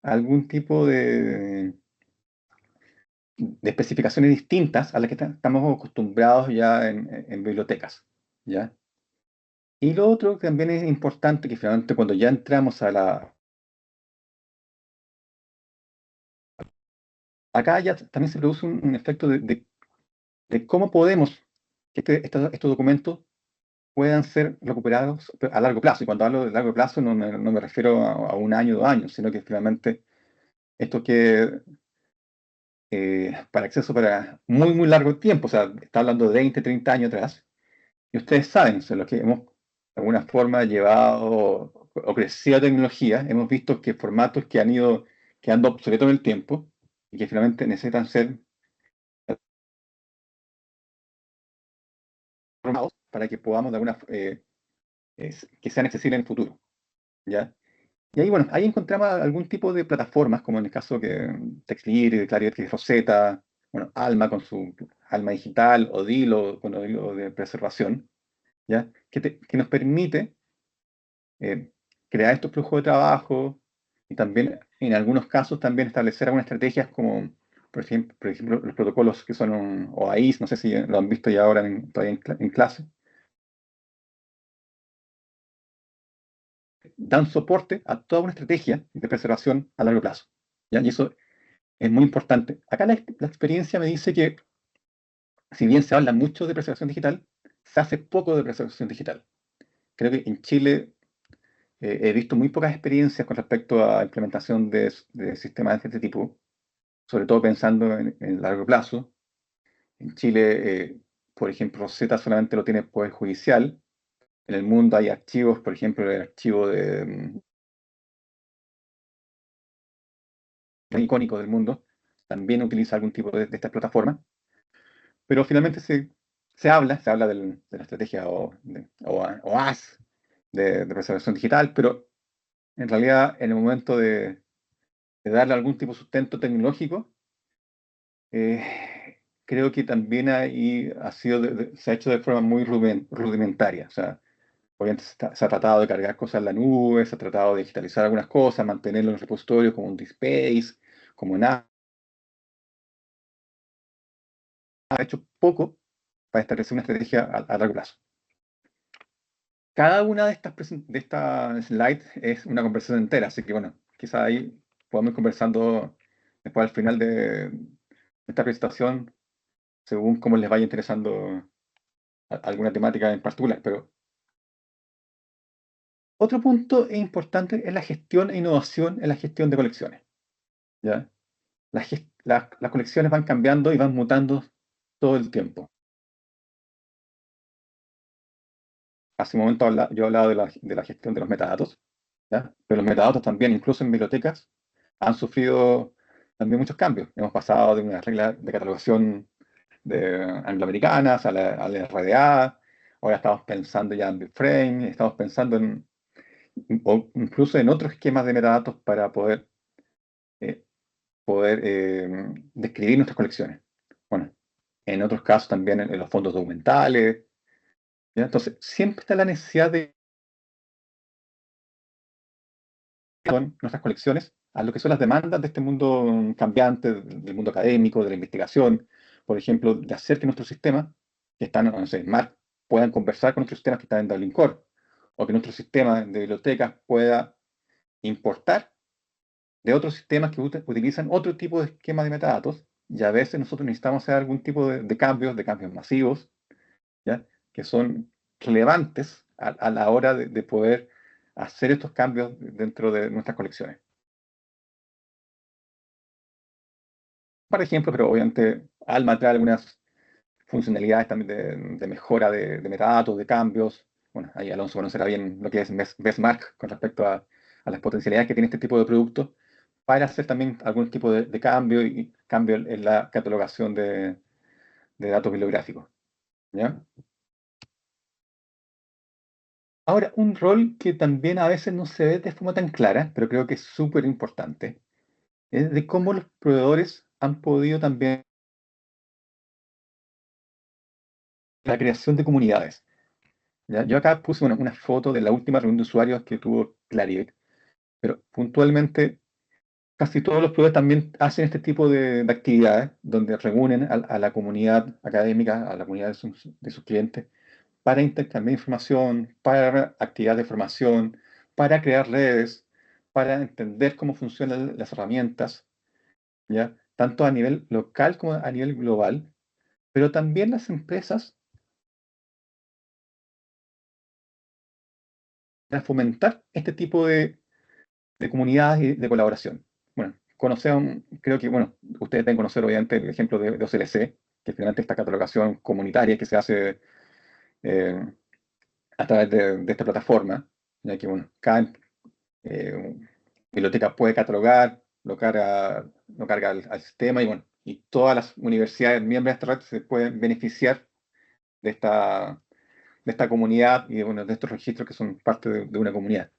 algún tipo de especificaciones distintas a las que estamos acostumbrados ya en bibliotecas, ¿ya? Y lo otro que también es importante, que finalmente cuando ya entramos acá ya también se produce un efecto de cómo podemos que estos documentos puedan ser recuperados a largo plazo. Y cuando hablo de largo plazo no me refiero a un año, 2 años, sino que finalmente esto que para acceso para muy, muy largo tiempo, o sea, está hablando de 20, 30 años atrás, y ustedes saben, o sea, los que hemos de alguna forma llevado o crecido la tecnología, hemos visto que formatos que han ido quedando obsoletos en el tiempo y que finalmente necesitan ser formados para que podamos de alguna que sean accesibles en el futuro, ¿ya? Y ahí, bueno, ahí encontramos algún tipo de plataformas, como en el caso que TextLib, Clarinet, Rosetta, bueno, Alma con su Alma digital, o Dilo con Odilo de preservación, ¿ya? Que nos permite crear estos flujos de trabajo y también, en algunos casos, también establecer algunas estrategias como, por ejemplo los protocolos que son OAIS, no sé si lo han visto ya ahora todavía en clase, dan soporte a toda una estrategia de preservación a largo plazo, ¿ya? Y eso es muy importante. Acá la experiencia me dice que, si bien se habla mucho de preservación digital, se hace poco de preservación digital. Creo que en Chile he visto muy pocas experiencias con respecto a implementación de sistemas de este tipo, sobre todo pensando en largo plazo. En Chile, por ejemplo, Rosetta solamente lo tiene el Poder Judicial. En el mundo hay archivos, por ejemplo, el archivo icónico del mundo, también utiliza algún tipo de estas plataformas, pero finalmente se habla de la estrategia OAS de preservación digital, pero en realidad en el momento de darle algún tipo de sustento tecnológico, creo que también ahí se ha hecho de forma muy rudimentaria. O sea, obviamente se ha tratado de cargar cosas en la nube, se ha tratado de digitalizar algunas cosas, mantenerlo en repositorios como un DSpace, como nada. Ha hecho poco para establecer una estrategia a largo plazo. Cada una de estas slides es una conversación entera, así que bueno, quizá ahí podamos ir conversando después al final de esta presentación, según cómo les vaya interesando alguna temática en particular. Pero otro punto importante es la gestión e innovación en la gestión de colecciones, ¿ya? Las colecciones van cambiando y van mutando todo el tiempo. Hace un momento yo hablaba de la gestión de los metadatos, ¿ya? Pero los metadatos también, incluso en bibliotecas, han sufrido también muchos cambios. Hemos pasado de una regla de catalogación angloamericanas a la RDA, ahora estamos pensando ya en BitFrame, estamos pensando o incluso en otros esquemas de metadatos para eh, describir nuestras colecciones. Bueno, en otros casos también en los fondos documentales, ¿ya? Entonces, siempre está la necesidad de son nuestras colecciones a lo que son las demandas de este mundo cambiante, del mundo académico, de la investigación, por ejemplo, de hacer que nuestros sistemas que están, no sé, en Spark, puedan conversar con nuestros sistemas que están en Dublin Core, o que nuestro sistema de bibliotecas pueda importar de otros sistemas que utilizan otro tipo de esquema de metadatos, y a veces nosotros necesitamos hacer algún tipo de cambios masivos, ¿ya? Que son relevantes a la hora de poder hacer estos cambios dentro de nuestras colecciones. Por ejemplo, pero obviamente Alma trae algunas funcionalidades también de mejora de metadatos, de cambios. Bueno, ahí Alonso conocerá bien lo que es Bestmark con respecto a las potencialidades que tiene este tipo de productos para hacer también algún tipo de cambio y cambio en la catalogación de datos bibliográficos, ¿ya? Ahora, un rol que también a veces no se ve de forma tan clara, pero creo que es súper importante, es de cómo los proveedores han podido también la creación de comunidades. ¿Ya? Yo acá puse una foto de la última reunión de usuarios que tuvo Clarivate, pero puntualmente casi todos los proveedores también hacen este tipo de actividades donde reúnen a la comunidad académica, a la comunidad de sus clientes, para intercambiar información, para actividades de formación, para crear redes, para entender cómo funcionan las herramientas, ¿ya? Tanto a nivel local como a nivel global, pero también las empresas para fomentar este tipo de comunidades y de colaboración. Bueno, conocemos, creo que, bueno, ustedes deben conocer obviamente el ejemplo de OCLC, que finalmente esta catalogación comunitaria que se hace a través de esta plataforma, ya que, bueno, cada biblioteca puede catalogar, lo carga al sistema y, bueno, y todas las universidades miembros de esta red se pueden beneficiar de esta comunidad y bueno, de estos registros que son parte de una comunidad.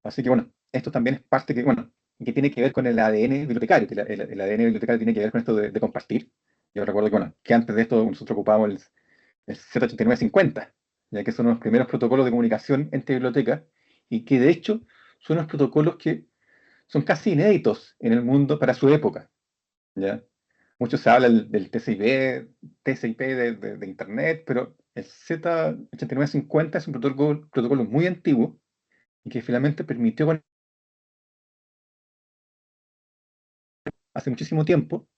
Así que bueno, esto también es parte que, bueno, que tiene que ver con el ADN bibliotecario, que el ADN bibliotecario tiene que ver con esto de compartir. Yo recuerdo que, bueno, que antes de esto nosotros ocupábamos el Z8950, ya que son los primeros protocolos de comunicación entre bibliotecas y que de hecho son unos protocolos que son casi inéditos en el mundo para su época, ¿ya? Mucho se habla del TCP de Internet, pero el Z8950 es un protocolo muy antiguo y que finalmente permitió hace muchísimo tiempo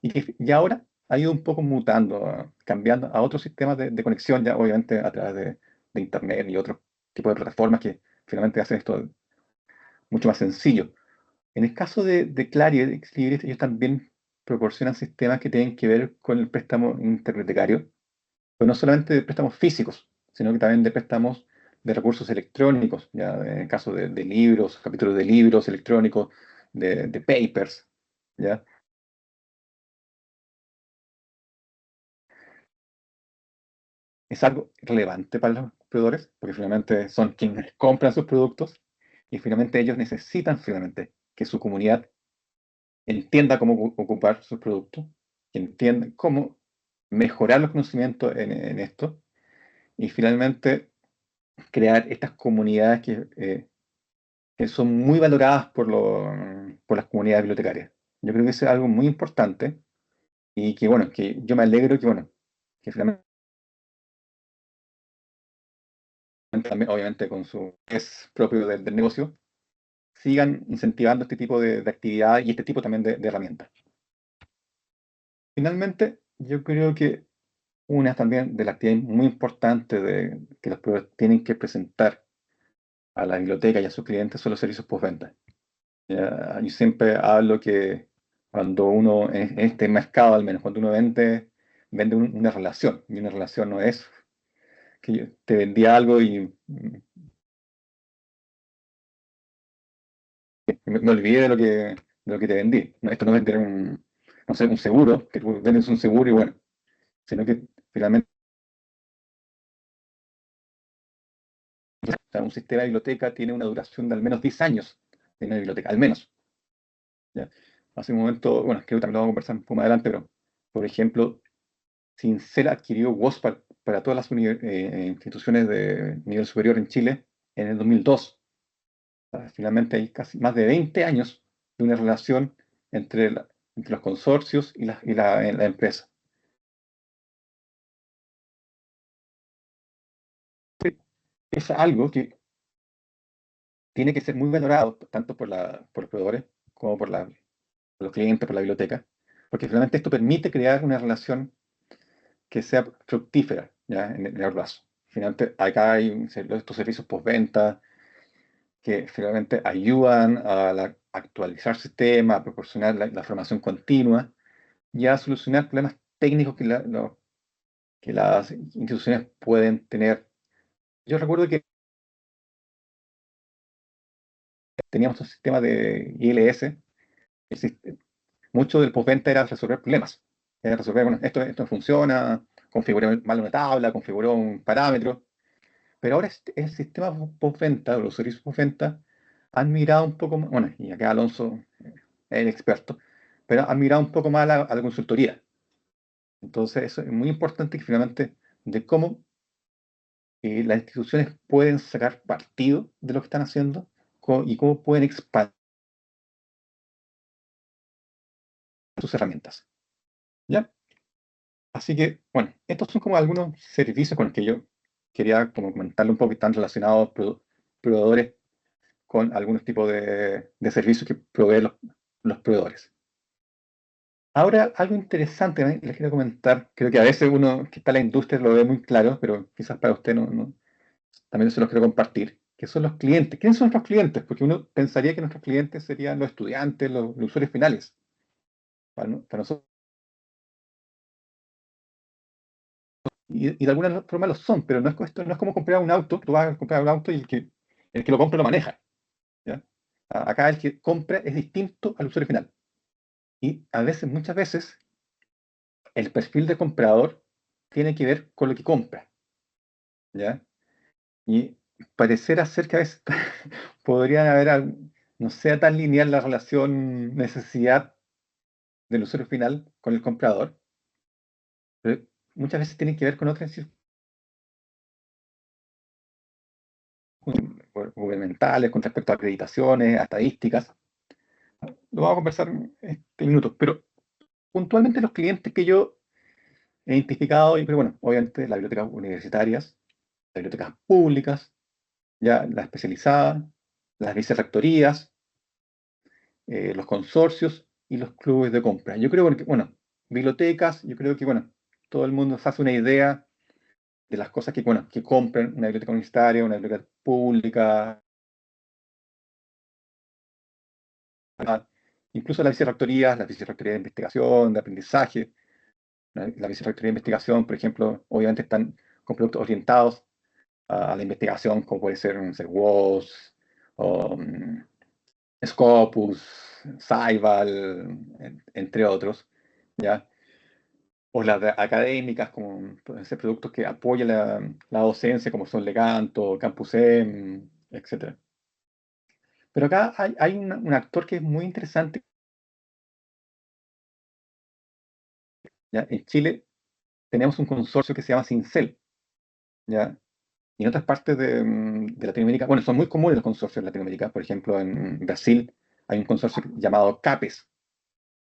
y que ya ahora ha ido un poco mutando, cambiando a otros sistemas de conexión, ya obviamente a través de Internet y otros tipos de plataformas que finalmente hacen esto mucho más sencillo. En el caso de Clari y de Xlibris, ellos también proporcionan sistemas que tienen que ver con el préstamo interbibliotecario, pero no solamente de préstamos físicos, sino que también de préstamos de recursos electrónicos, ya en el caso de libros, capítulos de libros electrónicos, de papers, ¿ya? Es algo relevante para los proveedores, porque finalmente son quienes compran sus productos y finalmente ellos necesitan finalmente que su comunidad entienda cómo ocupar sus productos, que entienda cómo mejorar los conocimientos en esto y finalmente crear estas comunidades que son muy valoradas por las comunidades bibliotecarias. Yo creo que eso es algo muy importante y que, bueno, que yo me alegro que, bueno, que finalmente también, obviamente con su es propio del negocio, sigan incentivando este tipo de actividades y este tipo también de herramientas. Finalmente, yo creo que una también de las actividades muy importantes que los proveedores tienen que presentar a la biblioteca y a sus clientes son los servicios postventa. Yo siempre hablo que cuando uno, en este mercado al menos, cuando uno vende una relación, y una relación no es que yo te vendí algo y me olvidé de lo que te vendí. No, esto no es vender no sé, un seguro, que tú vendes un seguro y bueno, sino que finalmente un sistema de biblioteca tiene una duración de al menos 10 años en una biblioteca, al menos. ¿Ya? Hace un momento, bueno, creo que también lo vamos a conversar un poco más adelante, pero, por ejemplo, Sincera adquirió WOS para todas las instituciones de nivel superior en Chile en el 2002. Finalmente hay casi más de 20 años de una relación entre los consorcios y la empresa. Es algo que tiene que ser muy valorado tanto por los proveedores como por los clientes, por la biblioteca, porque finalmente esto permite crear una relación que sea fructífera, ¿ya? En el largo plazo. Finalmente, acá hay estos servicios postventa que finalmente ayudan a actualizar el sistema, a proporcionar la formación continua y a solucionar problemas técnicos que las instituciones pueden tener. Yo recuerdo que teníamos un sistema de ILS, mucho del postventa era resolver problemas. Era resolver, bueno, esto no funciona, configuré mal una tabla, configuró un parámetro. Pero ahora el sistema postventa, o los servicios postventa, han mirado un poco más, bueno, y acá Alonso es el experto, pero han mirado un poco más a la consultoría. Entonces, eso es muy importante que finalmente de cómo las instituciones pueden sacar partido de lo que están haciendo y cómo pueden expandir sus herramientas. ¿Ya? Así que, bueno, estos son como algunos servicios con los que yo quería como comentarle un poco que están relacionados proveedores con algunos tipos de servicios que proveen los proveedores. Ahora, algo interesante les quiero comentar, creo que a veces uno que está en la industria lo ve muy claro, pero quizás para usted también se los quiero compartir. que son los clientes. ¿Quiénes son nuestros clientes? Porque uno pensaría que nuestros clientes serían los estudiantes, los usuarios finales. Para nosotros. Y de alguna forma lo son, pero esto no es como comprar un auto, tú vas a comprar un auto y el que lo compra lo maneja. ¿Ya? Acá el que compra es distinto al usuario final. Y a veces, muchas veces, el perfil de comprador tiene que ver con lo que compra. ¿Ya? Y parecerá ser que a veces podrían haber, no sea tan lineal la relación necesidad del usuario final con el comprador, pero muchas veces tiene que ver con otras gubernamentales, con respecto a acreditaciones, a estadísticas. Lo vamos a conversar en este minuto, pero puntualmente los clientes que yo he identificado, y pero bueno, obviamente las bibliotecas universitarias, las bibliotecas públicas, ya las especializadas, las vicerrectorías, los consorcios y los clubes de compra. Yo creo que, bueno, bibliotecas, yo creo que, bueno, todo el mundo se hace una idea de las cosas que, bueno, que compran una biblioteca universitaria, una biblioteca pública, incluso las vicerrectorías de investigación, de aprendizaje. La vicerrectoría de investigación, por ejemplo, obviamente están con productos orientados a la investigación, como puede ser, no sé, WOS, o Scopus, Saival, entre otros, ¿ya? O las académicas, como pueden ser productos que apoyan la docencia, como son Leganto, Campusem, etc. Pero acá hay un actor que es muy interesante. ¿Ya? En Chile tenemos un consorcio que se llama Sincel, ¿ya? Y en otras partes de Latinoamérica, bueno, son muy comunes los consorcios en Latinoamérica. Por ejemplo, en Brasil hay un consorcio llamado CAPES,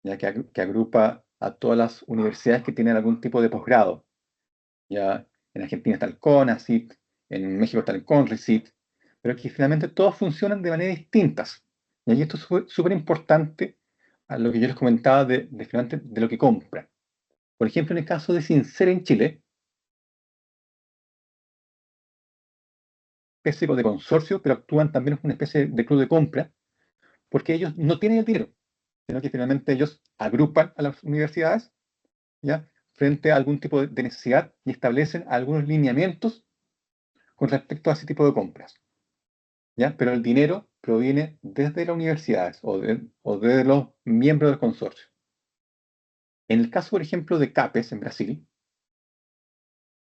¿ya? Que agrupa a todas las universidades que tienen algún tipo de posgrado. ¿Ya? En Argentina está el CONACYT, en México está el CONRECYT, pero que finalmente todos funcionan de maneras distintas. Y esto es súper importante a lo que yo les comentaba finalmente de lo que compran. Por ejemplo, en el caso de Sincel en Chile, especie de consorcio, pero actúan también como una especie de club de compra, porque ellos no tienen el dinero, sino que finalmente ellos agrupan a las universidades, ¿ya? Frente a algún tipo de necesidad y establecen algunos lineamientos con respecto a ese tipo de compras, ¿ya? Pero el dinero proviene desde las universidades o de los miembros del consorcio. En el caso, por ejemplo, de CAPES en Brasil,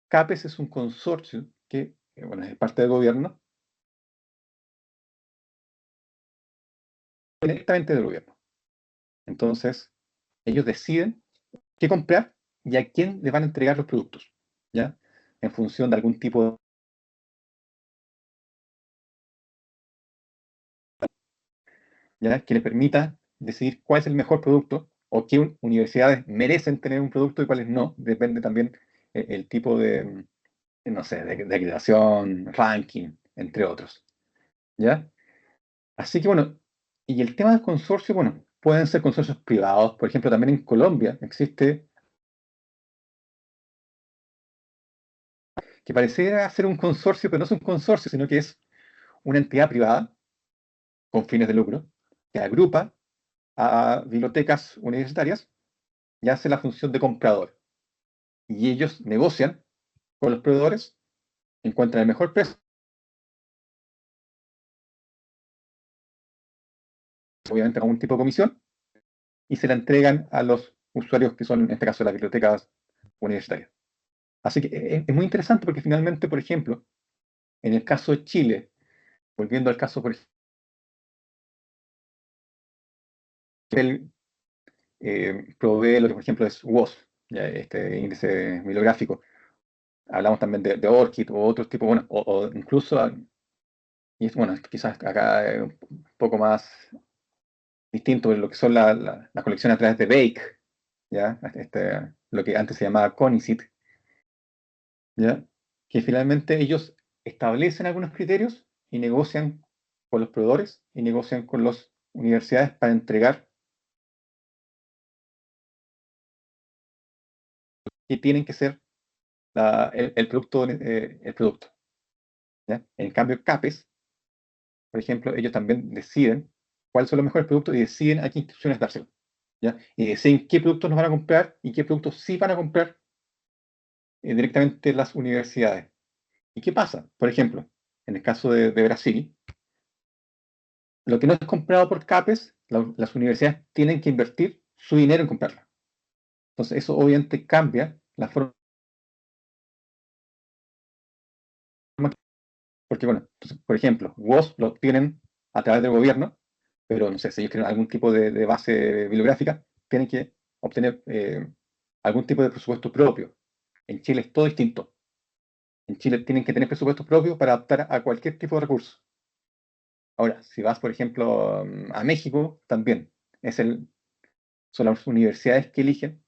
CAPES es un consorcio que, bueno, es parte del gobierno, directamente del gobierno. Entonces, ellos deciden qué comprar y a quién le van a entregar los productos, ¿ya? En función de algún tipo ¿ya? Que les permita decidir cuál es el mejor producto o qué universidades merecen tener un producto y cuáles no. Depende también el tipo de, no sé, de acreditación, ranking, entre otros, ¿ya? Así que bueno, y el tema del consorcio, bueno, pueden ser consorcios privados. Por ejemplo, también en Colombia existe que pareciera ser un consorcio, pero no es un consorcio, sino que es una entidad privada con fines de lucro que agrupa a bibliotecas universitarias y hace la función de comprador. Y ellos negocian con los proveedores, encuentran el mejor precio, obviamente con algún tipo de comisión, y se la entregan a los usuarios que son, en este caso, las bibliotecas universitarias. Así que es muy interesante porque finalmente, por ejemplo, en el caso de Chile, volviendo al caso, por ejemplo, él provee lo que, por ejemplo, es WOS, ya, este índice bibliográfico. Hablamos también de ORCID o otros tipos, bueno, o incluso, y bueno, quizás acá es un poco más distinto de lo que son las colecciones a través de Bake, ¿ya? Lo que antes se llamaba CONICIT, ¿ya? Que finalmente ellos establecen algunos criterios y negocian con los proveedores y negocian con las universidades para entregar que tienen que ser el producto, ¿ya? En cambio, CAPES por ejemplo, ellos también deciden cuáles son los mejores productos y deciden a qué instituciones dárselo, ¿ya? Y deciden qué productos nos van a comprar y qué productos sí van a comprar directamente las universidades. ¿Y qué pasa? Por ejemplo, en el caso de Brasil, lo que no es comprado por CAPES, las universidades tienen que invertir su dinero en comprarlo. Entonces, eso obviamente cambia la forma, porque, bueno, entonces, por ejemplo, WOS lo obtienen a través del gobierno, pero no sé, si ellos tienen algún tipo de base bibliográfica, tienen que obtener algún tipo de presupuesto propio. En Chile es todo distinto. En Chile tienen que tener presupuestos propios para adaptar a cualquier tipo de recurso. Ahora, si vas, por ejemplo, a México, también son las universidades que eligen,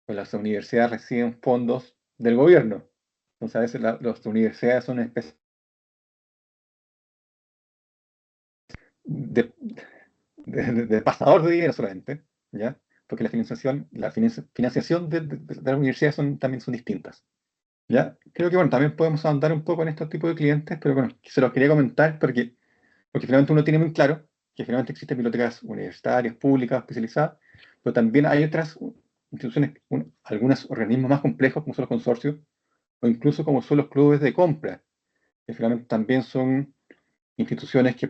pues las universidades reciben fondos del gobierno. Entonces, a veces las universidades son una especie de, de pasador de dinero solamente, ¿ya? Porque financiación de las universidades también son distintas, ¿ya? Creo que, bueno, también podemos ahondar un poco en estos tipos de clientes, pero bueno, se los quería comentar porque finalmente uno tiene muy claro que finalmente existen bibliotecas universitarias, públicas, especializadas, pero también hay otras instituciones, algunos organismos más complejos, como son los consorcios, o incluso como son los clubes de compra, que finalmente también son instituciones que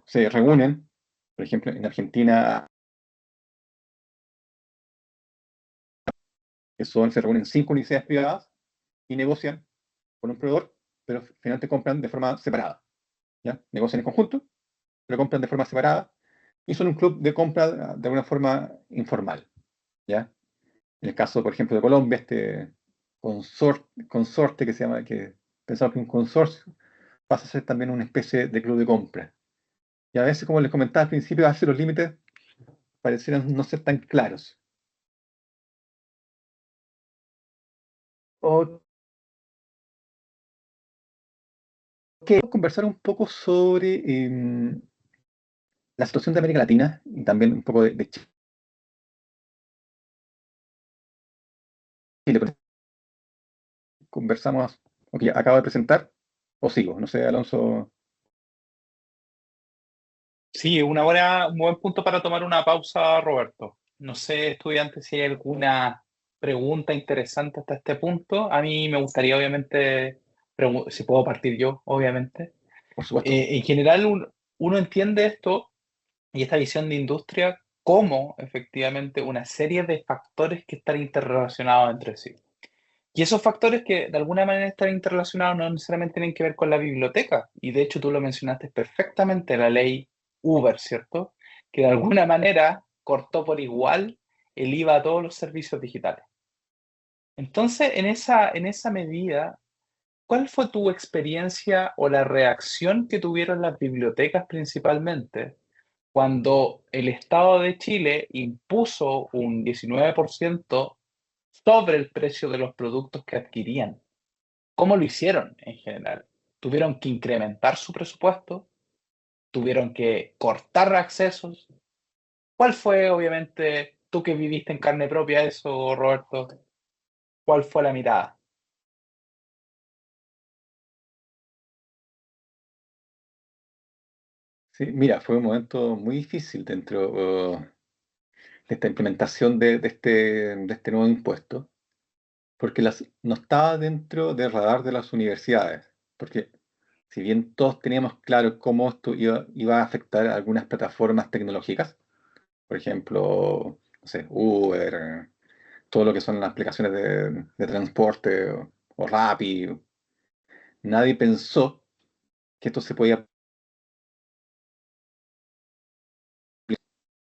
se reúnen, por ejemplo, en Argentina, se reúnen 5 universidades privadas y negocian con un proveedor, pero finalmente compran de forma separada, ¿ya? Negocian en conjunto, pero compran de forma separada y son un club de compra de alguna forma informal, ¿ya? En el caso, por ejemplo, de Colombia, este consorte que se llama, que pensamos que un consorcio, pasa a ser también una especie de club de compra. Y a veces, como les comentaba al principio, a veces los límites parecieran no ser tan claros. Ok, vamos a conversar un poco sobre la situación de América Latina y también un poco de Chile. Conversamos, ok, acabo de presentar, o sigo, no sé, Alonso. Sí, un buen punto para tomar una pausa, Roberto. No sé, estudiantes, si hay alguna pregunta interesante hasta este punto. A mí me gustaría, obviamente, si puedo partir yo, obviamente. Por supuesto. En general, uno entiende esto y esta visión de industria como efectivamente una serie de factores que están interrelacionados entre sí. Y esos factores que de alguna manera están interrelacionados no necesariamente tienen que ver con la biblioteca. Y de hecho tú lo mencionaste perfectamente, la ley Uber, ¿cierto? Que de alguna manera cortó por igual el IVA a todos los servicios digitales. Entonces, en esa medida, ¿cuál fue tu experiencia o la reacción que tuvieron las bibliotecas principalmente cuando el Estado de Chile impuso un 19% sobre el precio de los productos que adquirían? ¿Cómo lo hicieron en general? ¿Tuvieron que incrementar su presupuesto? ¿Tuvieron que cortar accesos? ¿Cuál fue, obviamente, tú que viviste en carne propia eso, Roberto? ¿Cuál fue la mirada? Sí, mira, fue un momento muy difícil dentro de esta implementación de este nuevo impuesto, porque no estaba dentro del radar de las universidades, porque si bien todos teníamos claro cómo esto iba a afectar a algunas plataformas tecnológicas, por ejemplo, no sé, Uber, todo lo que son las aplicaciones de transporte o Rappi, nadie pensó que esto se podía.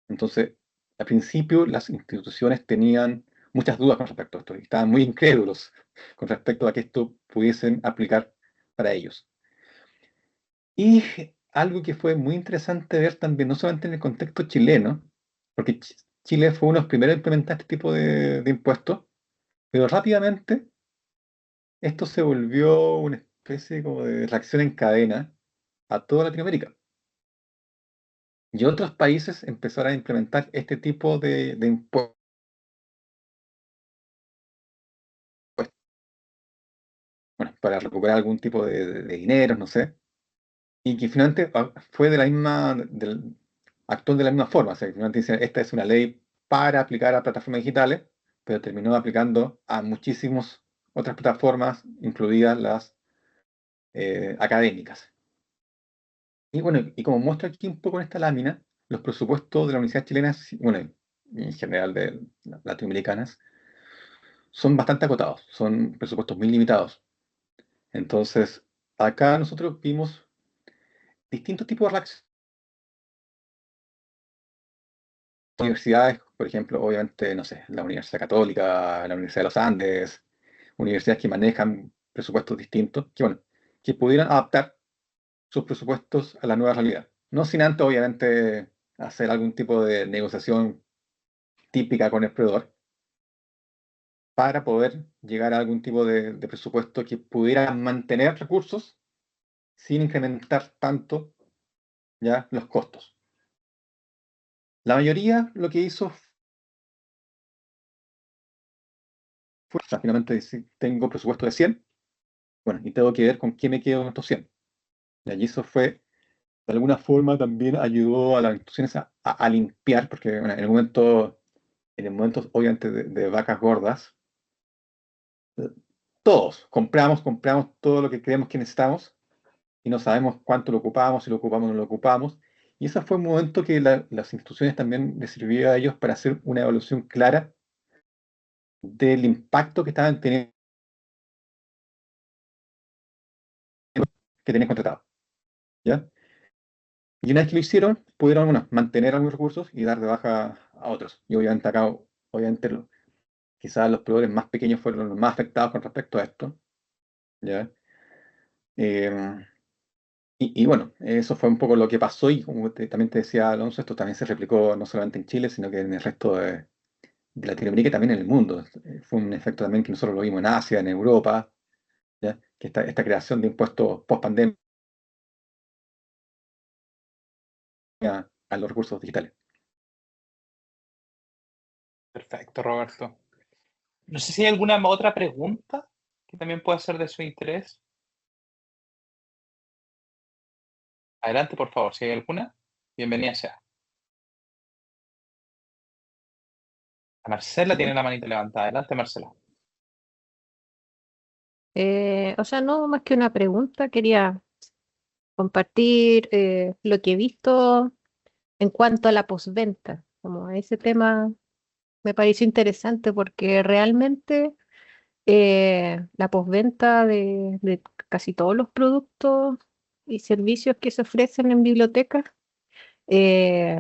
Entonces, al principio las instituciones tenían muchas dudas con respecto a esto y estaban muy incrédulos con respecto a que esto pudiesen aplicar para ellos. Y algo que fue muy interesante ver también, no solamente en el contexto chileno, porque Chile fue uno de los primeros a implementar este tipo de impuestos, pero rápidamente esto se volvió una especie como de reacción en cadena a toda Latinoamérica. Y otros países empezaron a implementar este tipo de impuestos para recuperar algún tipo de dinero, no sé. y que finalmente fue actuó de la misma forma. O sea, que finalmente dicen, esta es una ley para aplicar a plataformas digitales, pero terminó aplicando a muchísimas otras plataformas, incluidas las académicas. Y bueno, y como muestra aquí un poco en esta lámina, los presupuestos de la universidad chilena, bueno, y en general de latinoamericanas, son bastante acotados, son presupuestos muy limitados. Entonces, acá nosotros vimos distintos tipos de reacciones. Universidades, por ejemplo, obviamente, no sé, la Universidad Católica, la Universidad de los Andes, universidades que manejan presupuestos distintos, que bueno, que pudieran adaptar sus presupuestos a la nueva realidad. No sin antes, obviamente, hacer algún tipo de negociación típica con el proveedor para poder llegar a algún tipo de presupuesto que pudiera mantener recursos sin incrementar tanto ya los costos. La mayoría lo que hizo fue, o sea, finalmente decir, tengo presupuesto de 100, bueno, y tengo que ver con qué me quedo con estos 100. Y allí eso fue, de alguna forma, también ayudó a las instituciones a limpiar, porque bueno, en el momento obviamente de vacas gordas, todos compramos todo lo que creemos que necesitamos y no sabemos cuánto lo ocupamos, si lo ocupamos o no lo ocupamos. Y ese fue un momento que las instituciones también les sirvió a ellos para hacer una evaluación clara del impacto que estaban teniendo, que tenían contratado. ¿Ya? Y una vez que lo hicieron, pudieron, bueno, mantener algunos recursos y dar de baja a otros. Y obviamente acá, obviamente, quizás los proveedores más pequeños fueron los más afectados con respecto a esto. ¿Ya? Eh, y bueno, eso fue un poco lo que pasó y como también te decía Alonso, esto también se replicó no solamente en Chile, sino que en el resto de Latinoamérica y también en el mundo. Fue un efecto también que nosotros lo vimos en Asia, en Europa, ¿ya? Que esta creación de impuestos post-pandemia a los recursos digitales. Perfecto, Roberto. No sé si hay alguna otra pregunta que también pueda ser de su interés. Adelante, por favor, si hay alguna, bienvenida sea. Marcela tiene la manita levantada. Adelante, Marcela. O sea, no más que una pregunta, quería compartir lo que he visto en cuanto a la postventa. Como ese tema me pareció interesante porque realmente la postventa de casi todos los productos y servicios que se ofrecen en bibliotecas eh,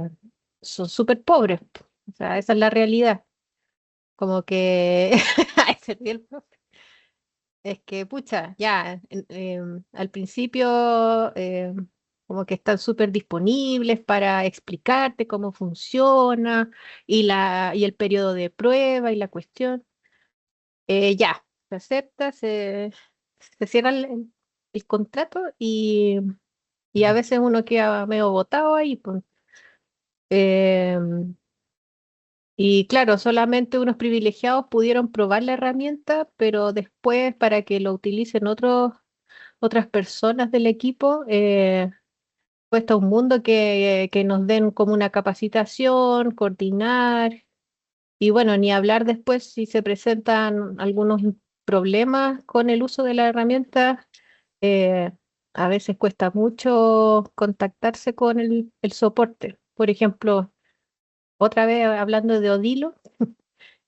son súper pobres. O sea, esa es la realidad. Como que Ay, se ríe el profe. Es que, pucha, ya, al principio como que están súper disponibles para explicarte cómo funciona y el periodo de prueba y la cuestión. Ya, se acepta, se cierra el contrato y a veces uno queda medio botado ahí, pues. Em, y claro, solamente unos privilegiados pudieron probar la herramienta, pero después para que lo utilicen otras personas del equipo, cuesta un mundo que nos den como una capacitación, coordinar, y bueno, ni hablar después si se presentan algunos problemas con el uso de la herramienta. eh, a veces cuesta mucho contactarse con el soporte. Por ejemplo, otra vez hablando de Odilo,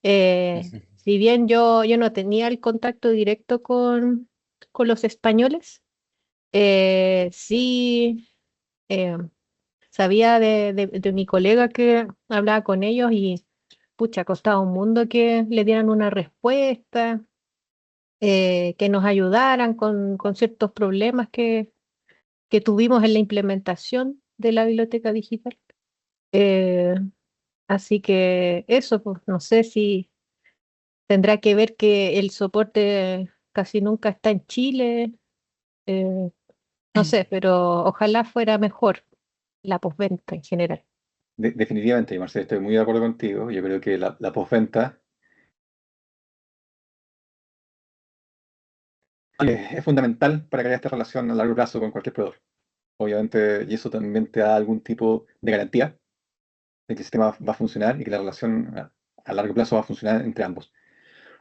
si bien yo no tenía el contacto directo con los españoles, sí eh, sabía de mi colega que hablaba con ellos y pucha, costaba un mundo que le dieran una respuesta, que nos ayudaran con ciertos problemas que tuvimos en la implementación de la biblioteca digital. Eh, Así que eso, pues no sé si tendrá que ver que el soporte casi nunca está en Chile, eh, no sé, pero ojalá fuera mejor la postventa en general. Definitivamente, Marcelo, estoy muy de acuerdo contigo. Yo creo que la postventa es fundamental para crear esta relación a largo plazo con cualquier proveedor. obviamente, y eso también te da algún tipo de garantía de que el sistema va a funcionar y que la relación a largo plazo va a funcionar entre ambos.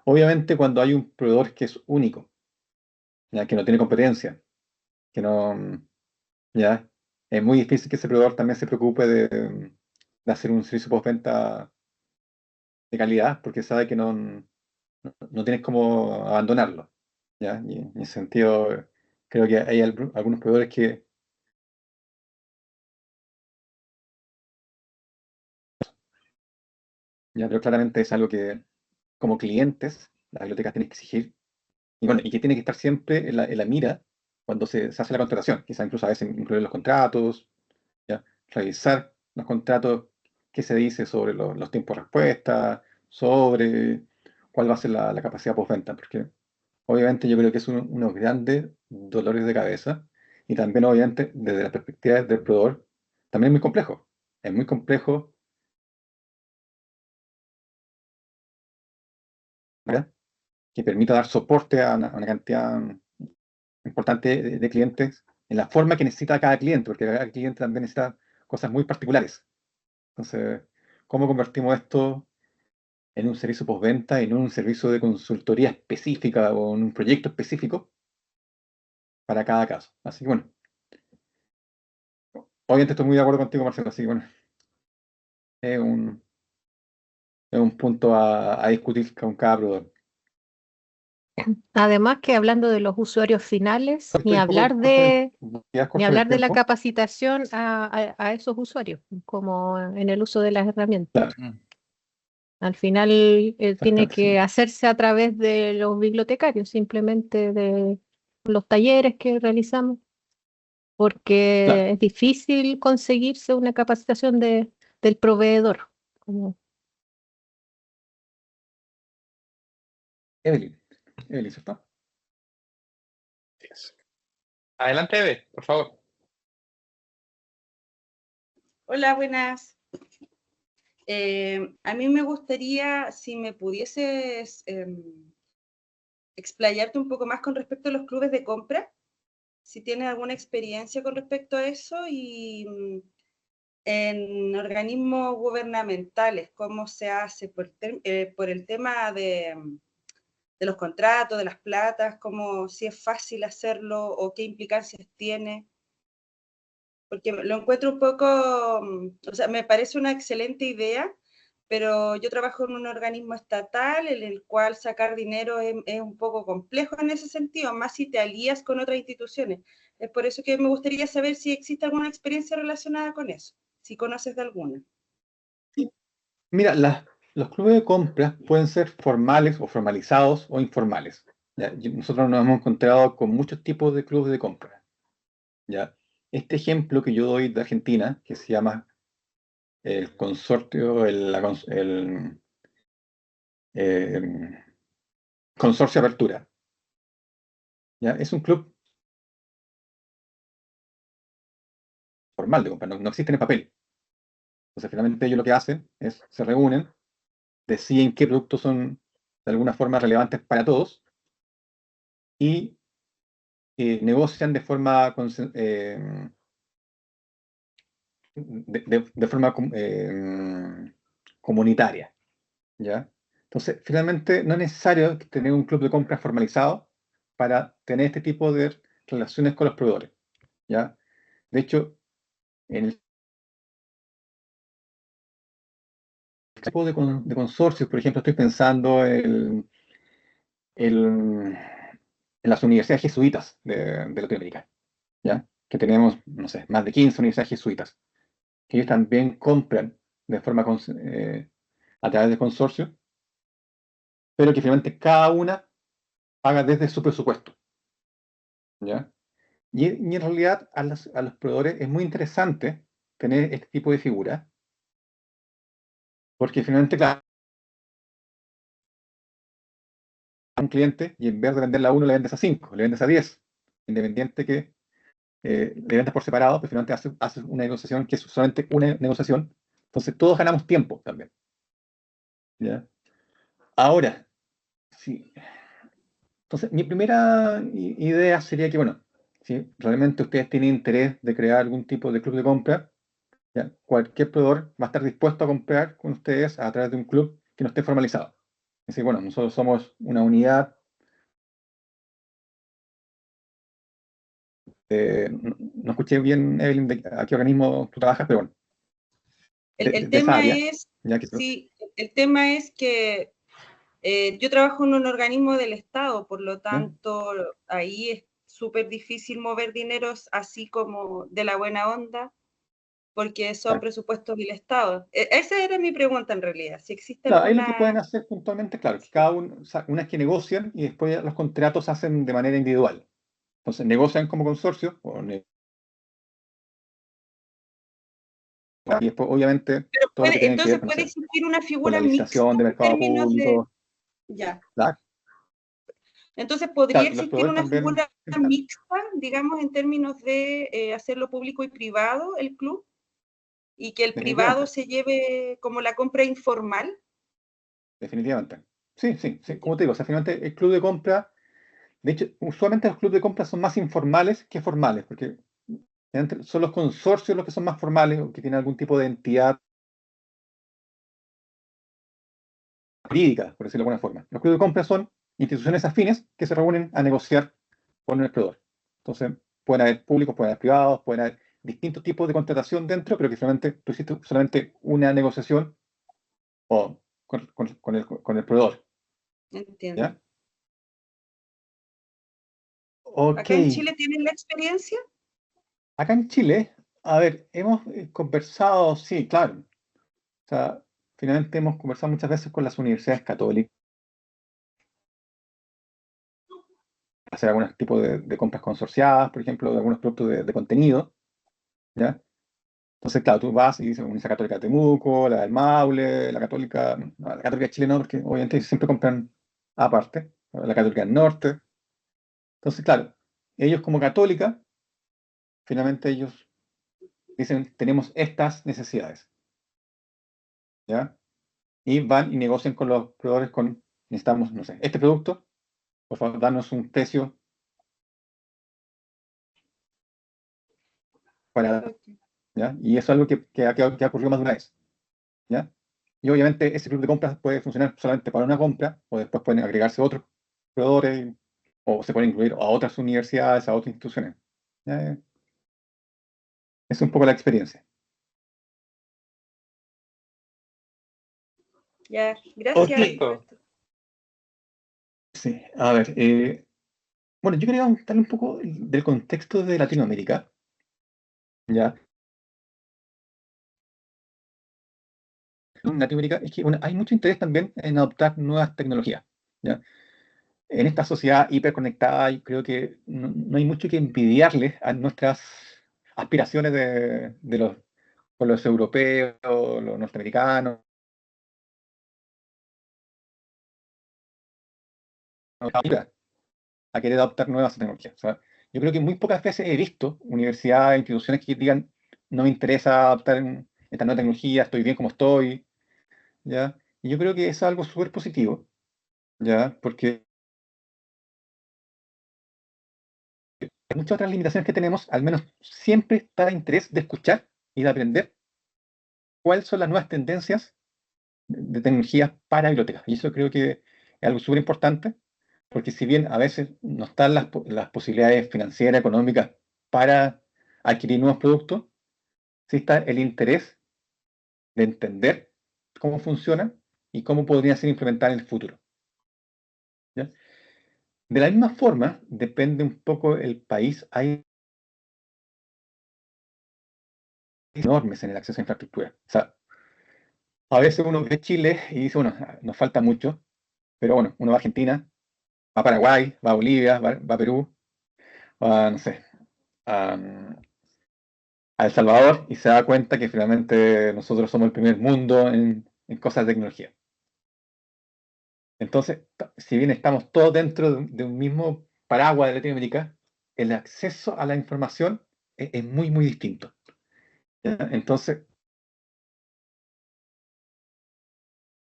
Obviamente, cuando hay un proveedor que es único, ¿ya? Que no tiene competencia, que no, ¿ya? Es muy difícil que ese proveedor también se preocupe de hacer un servicio postventa de calidad, porque sabe que no tienes cómo abandonarlo, ¿ya? Y en ese sentido, creo que hay algunos proveedores que, ya, pero claramente es algo que como clientes las bibliotecas tienen que exigir, y bueno, y que tiene que estar siempre en la mira cuando se hace la contratación, quizá incluso a veces incluir los contratos, ¿ya? Revisar los contratos, qué se dice sobre los tiempos de respuesta, sobre cuál va a ser la capacidad postventa, porque obviamente yo creo que es unos grandes dolores de cabeza y también obviamente desde la perspectiva del proveedor también es muy complejo. Es muy complejo, ¿verdad? Que permita dar soporte a una cantidad importante de clientes en la forma que necesita cada cliente, porque cada cliente también necesita cosas muy particulares. Entonces, ¿cómo convertimos esto en un servicio postventa, en un servicio de consultoría específica o en un proyecto específico para cada caso? Así que bueno, obviamente estoy muy de acuerdo contigo, Marcelo, así que bueno, es un, es un punto a discutir con cada proveedor. Además que hablando de los usuarios finales, Estoy un poco ni corto en el hablar de la tiempo. capacitación a esos usuarios, como en el uso de las herramientas. Claro, Al final tiene exactamente, sí. que hacerse a través de los bibliotecarios, simplemente de los talleres que realizamos, Claro, porque es difícil conseguirse una capacitación del proveedor. Como- Evelyn, Evelyn, ¿cierto? Yes. Adelante, Eve, por favor. Hola, buenas. A mí me gustaría, si me pudieses explayarte un poco más con respecto a los clubes de compra, si tienes alguna experiencia con respecto a eso y en organismos gubernamentales, cómo se hace por el tema de los contratos, de las platas, cómo si es fácil hacerlo o qué implicancias tiene. Porque lo encuentro un poco, o sea, me parece una excelente idea, pero yo trabajo en un organismo estatal en el cual sacar dinero es un poco complejo en ese sentido, más si te alías con otras instituciones. Es por eso que me gustaría saber si existe alguna experiencia relacionada con eso, si conoces de alguna. Mira, los clubes de compras pueden ser formales o formalizados o informales. ¿Ya? Nosotros nos hemos encontrado con muchos tipos de clubes de compra. ¿Ya? Este ejemplo que yo doy de Argentina, que se llama el consorcio, eh, consorcio Apertura, ¿ya? Es un club formal de compra, no existe en el papel. Entonces, finalmente ellos lo que hacen es, se reúnen, deciden qué productos son de alguna forma relevantes para todos y negocian de forma comunitaria, ¿ya? Entonces, finalmente no es necesario tener un club de compras formalizado para tener este tipo de relaciones con los proveedores, ¿ya? De hecho, en el tipo de consorcios, por ejemplo, estoy pensando en las universidades jesuitas de Latinoamérica, ¿ya? Que tenemos, no sé, más de 15 universidades jesuitas, que ellos también compran de forma a través de consorcios, pero que finalmente cada una paga desde su presupuesto, ¿ya? Y en realidad a los proveedores es muy interesante tener este tipo de figura, porque finalmente, claro, a un cliente y en vez de venderla a uno, le vendes a 5, le vendes a 10, independiente que le vendas por separado, pero finalmente haces una negociación que es solamente una negociación, entonces todos ganamos tiempo también, ¿ya? Ahora, sí. Entonces, mi primera idea sería que, bueno, si realmente ustedes tienen interés de crear algún tipo de club de compra, ¿ya? Cualquier proveedor va a estar dispuesto a comprar con ustedes a través de un club que no esté formalizado. Es decir, bueno, nosotros somos una unidad, no escuché bien, Evelyn, a qué organismo tú trabajas, pero bueno, El de esa tema área, es, ya que sí, el tema es que yo trabajo en un organismo del Estado, por lo tanto, ahí es súper difícil mover dineros así como de la buena onda, porque son Claro. presupuestos del Estado. Esa era mi pregunta en realidad, si existe Claro, ahí lo que pueden alguna... hacer puntualmente, claro, que cada uno, o sea, una es que negocian y después ya los contratos se hacen de manera individual. Entonces negocian como consorcio, y después obviamente Pero todo lo que tiene que ver entonces con, no puede sé, existir una con figura la mixta licitación de en mercado términos de... público. Ya. Claro, Entonces, ¿podría claro, los existir proveedores una también. figura mixta, digamos, en términos de hacerlo público y privado, el club? Y que el privado Definitivamente, se lleve como la compra informal. definitivamente. Sí, sí, sí, como te digo, o sea, finalmente el club de compra, de hecho, usualmente los clubes de compra son más informales que formales, porque son los consorcios los que son más formales o que tienen algún tipo de entidad jurídica, por decirlo de alguna forma. Los clubes de compra son instituciones afines que se reúnen a negociar con el proveedor. Entonces, pueden haber públicos, pueden haber privados, pueden haber distintos tipos de contratación dentro, pero que finalmente tú hiciste solamente una negociación o con el proveedor. Entiendo. ¿Ya? Ok. ¿Acá en Chile tienen la experiencia? Acá en Chile, a ver, hemos conversado, sí, claro. O sea, finalmente hemos conversado muchas veces con las universidades católicas, hacer algunos tipos de compras consorciadas, por ejemplo, de algunos productos de contenido, ¿ya? Entonces, claro, tú vas y dices, Universidad Católica de Temuco, la del Maule, la Católica, no, la Católica de Chile no, porque obviamente siempre compran aparte, ¿no? La Católica del Norte. Entonces, claro, ellos como católica, finalmente ellos dicen, tenemos estas necesidades, ¿ya? Y van y negocian con los proveedores con, necesitamos, no sé, este producto, por favor, danos un precio para, ¿ya? Y eso es algo que ha ocurrido más de una vez, ¿ya? Y obviamente ese club de compras puede funcionar solamente para una compra, o después pueden agregarse otros proveedores, o se pueden incluir a otras universidades, a otras instituciones. ¿Ya? Es un poco la experiencia. Ya, gracias. Perfecto. Sí, a ver, bueno, yo quería contarle un poco del contexto de Latinoamérica, ¿ya? En Latinoamérica es que hay mucho interés también en adoptar nuevas tecnologías, ¿ya? En esta sociedad hiperconectada, yo creo que no hay mucho que envidiarle a nuestras aspiraciones de los europeos, los norteamericanos, a querer adoptar nuevas tecnologías. O sea, yo creo que muy pocas veces he visto universidades, instituciones que digan, no me interesa adoptar esta nueva tecnología, estoy bien como estoy, ¿ya? Y yo creo que es algo súper positivo, ¿ya? Porque hay muchas otras limitaciones que tenemos, al menos siempre está el interés de escuchar y de aprender cuáles son las nuevas tendencias de tecnologías para bibliotecas. Y eso creo que es algo súper importante, porque si bien a veces no están las posibilidades financieras, económicas para adquirir nuevos productos, sí está el interés de entender cómo funciona y cómo podría ser implementada en el futuro. ¿Ya? De la misma forma, depende un poco el país, hay enormes en el acceso a infraestructura. O sea, a veces uno ve Chile y dice, bueno, nos falta mucho, pero bueno, uno va a Argentina, va a Paraguay, va a Bolivia, va a Perú, va, no sé, a, a El Salvador y se da cuenta que finalmente nosotros somos el primer mundo en cosas de tecnología. Entonces, si bien estamos todos dentro de un mismo paraguas de Latinoamérica, el acceso a la información es muy, muy distinto. ¿Ya? Entonces,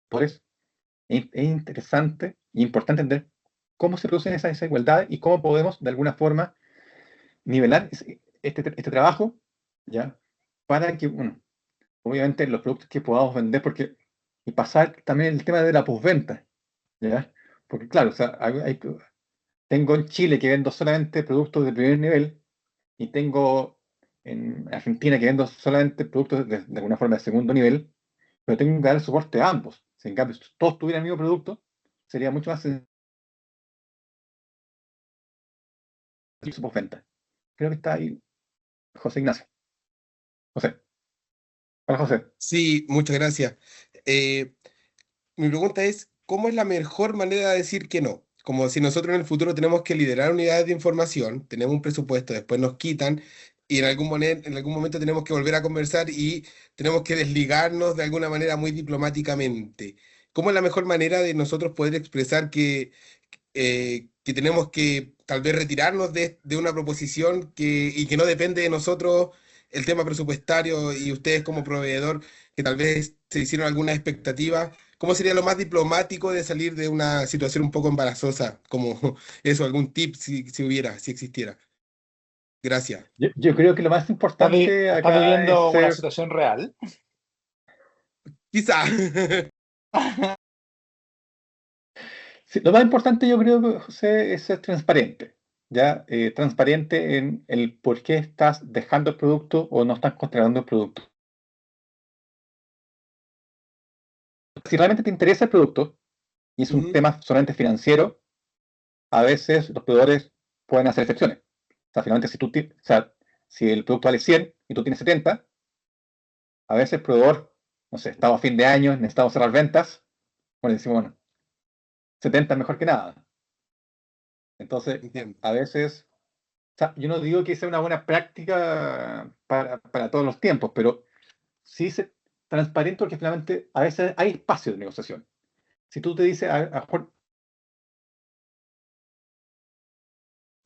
por eso es interesante e importante entender cómo se producen esas desigualdades y cómo podemos, de alguna forma, nivelar este trabajo, ¿ya? Para que, bueno, obviamente los productos que podamos vender, y pasar también el tema de la postventa, ¿ya? Porque claro, o sea, tengo en Chile que vendo solamente productos de primer nivel y tengo en Argentina que vendo solamente productos de alguna forma de segundo nivel, pero tengo que dar soporte a ambos. Si en cambio si todos tuvieran el mismo producto, sería mucho más sencillo su postventa. Creo que está ahí José Ignacio. José. Hola, José. Sí, muchas gracias. Eh, Mi pregunta es, ¿cómo es la mejor manera de decir que no? Como si nosotros en el futuro tenemos que liderar unidades de información, tenemos un presupuesto, después nos quitan y en algún momento tenemos que volver a conversar y tenemos que desligarnos de alguna manera muy diplomáticamente. ¿Cómo es la mejor manera de nosotros poder expresar que tenemos que tal vez retirarnos de una proposición y que no depende de nosotros el tema presupuestario y ustedes como proveedor que tal vez se hicieron alguna expectativa? ¿Cómo sería lo más diplomático de salir de una situación un poco embarazosa? Como eso, algún tip si hubiera, si existiera. Gracias. Yo creo que lo más importante ¿Estás acá es viviendo una ser. situación real? Quizá. Sí, lo más importante yo creo, José, es ser transparente. ¿Ya? Transparente en el por qué estás dejando el producto o no estás contratando el producto. Si realmente te interesa el producto y es un Ujú, tema solamente financiero, a veces los proveedores pueden hacer excepciones. O sea, finalmente, o sea, si el producto vale 100 y tú tienes 70, a veces el proveedor, no sé, estamos a fin de año, necesitamos cerrar ventas, bueno, decimos, bueno, 70 es mejor que nada. Entonces, entiendo. a veces, o sea, yo no digo que sea una buena práctica para todos los tiempos, pero sí ser transparente porque finalmente a veces hay espacio de negociación. Si tú te dices, a lo mejor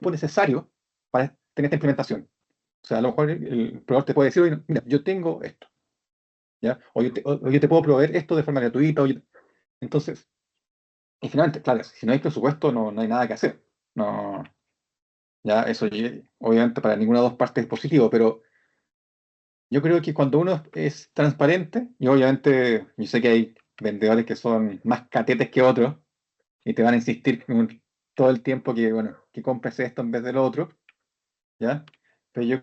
es necesario para tener esta implementación. O sea, a lo mejor el proveedor te puede decir, oye, mira, yo tengo esto, ¿ya? O yo te puedo proveer esto de forma gratuita. Entonces, y finalmente, claro, si no hay presupuesto, no hay nada que hacer. No, ya, eso obviamente para ninguna de las dos partes es positivo, pero yo creo que cuando uno es transparente, y obviamente yo sé que hay vendedores que son más catetes que otros, y te van a insistir todo el tiempo que, bueno, que compres esto en vez del otro, ¿ya? Pero yo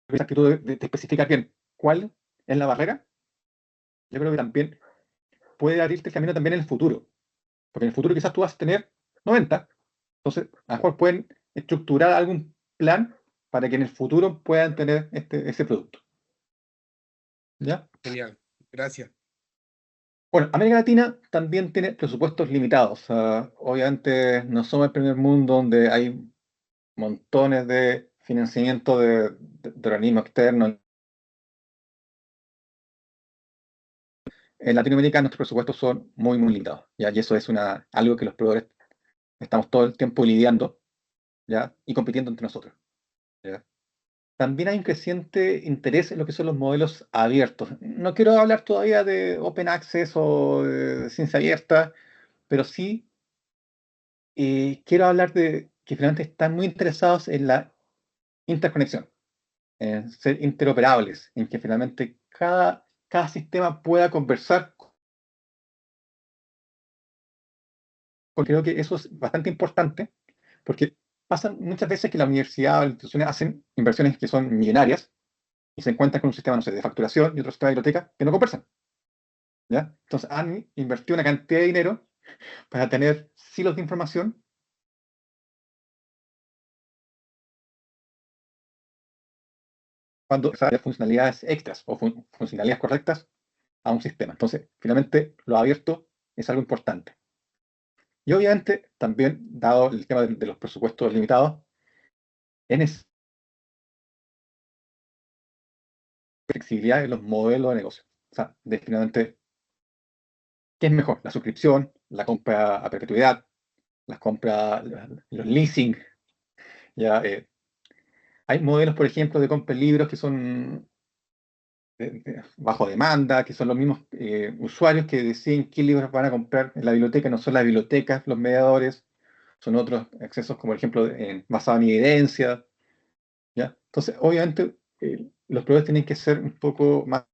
creo que tú te especificas bien cuál es la barrera, yo creo que también puede abrirte el camino también en el futuro, porque en el futuro quizás tú vas a tener 90, entonces a lo mejor pueden estructurar algún plan para que en el futuro puedan tener ese producto, ¿ya? Genial. Gracias. Bueno, América Latina también tiene presupuestos limitados. Obviamente no somos el primer mundo donde hay montones de financiamiento de organismos externos. En Latinoamérica nuestros presupuestos son muy, muy limitados, ¿ya? Y eso es algo que los proveedores estamos todo el tiempo lidiando, ¿ya? Y compitiendo entre nosotros, ¿ya? También hay un creciente interés en lo que son los modelos abiertos. No quiero hablar todavía de Open Access o de ciencia abierta, pero sí quiero hablar de que finalmente están muy interesados en la interconexión, en ser interoperables, en que finalmente cada sistema pueda conversar. Creo que eso es bastante importante, porque pasan muchas veces que la universidad o las instituciones hacen inversiones que son millonarias y se encuentran con un sistema, no sé, de facturación y otro sistema de biblioteca que no conversan, ¿ya? Entonces han invertido una cantidad de dinero para tener silos de información cuando hay funcionalidades extras o funcionalidades correctas a un sistema. Entonces, finalmente, lo abierto es algo importante. Y obviamente, también, dado el tema de los presupuestos limitados, es flexibilidad en los modelos de negocio. O sea, finalmente, ¿qué es mejor? La suscripción, la compra a perpetuidad, las compras, los leasing. Ya, hay modelos, por ejemplo, de compra de libros que son bajo demanda, que son los mismos usuarios que deciden qué libros van a comprar en la biblioteca, no son las bibliotecas los mediadores. son otros accesos, como por ejemplo basado en evidencia, ¿ya? Entonces, obviamente, los proveedores tienen que ser un poco más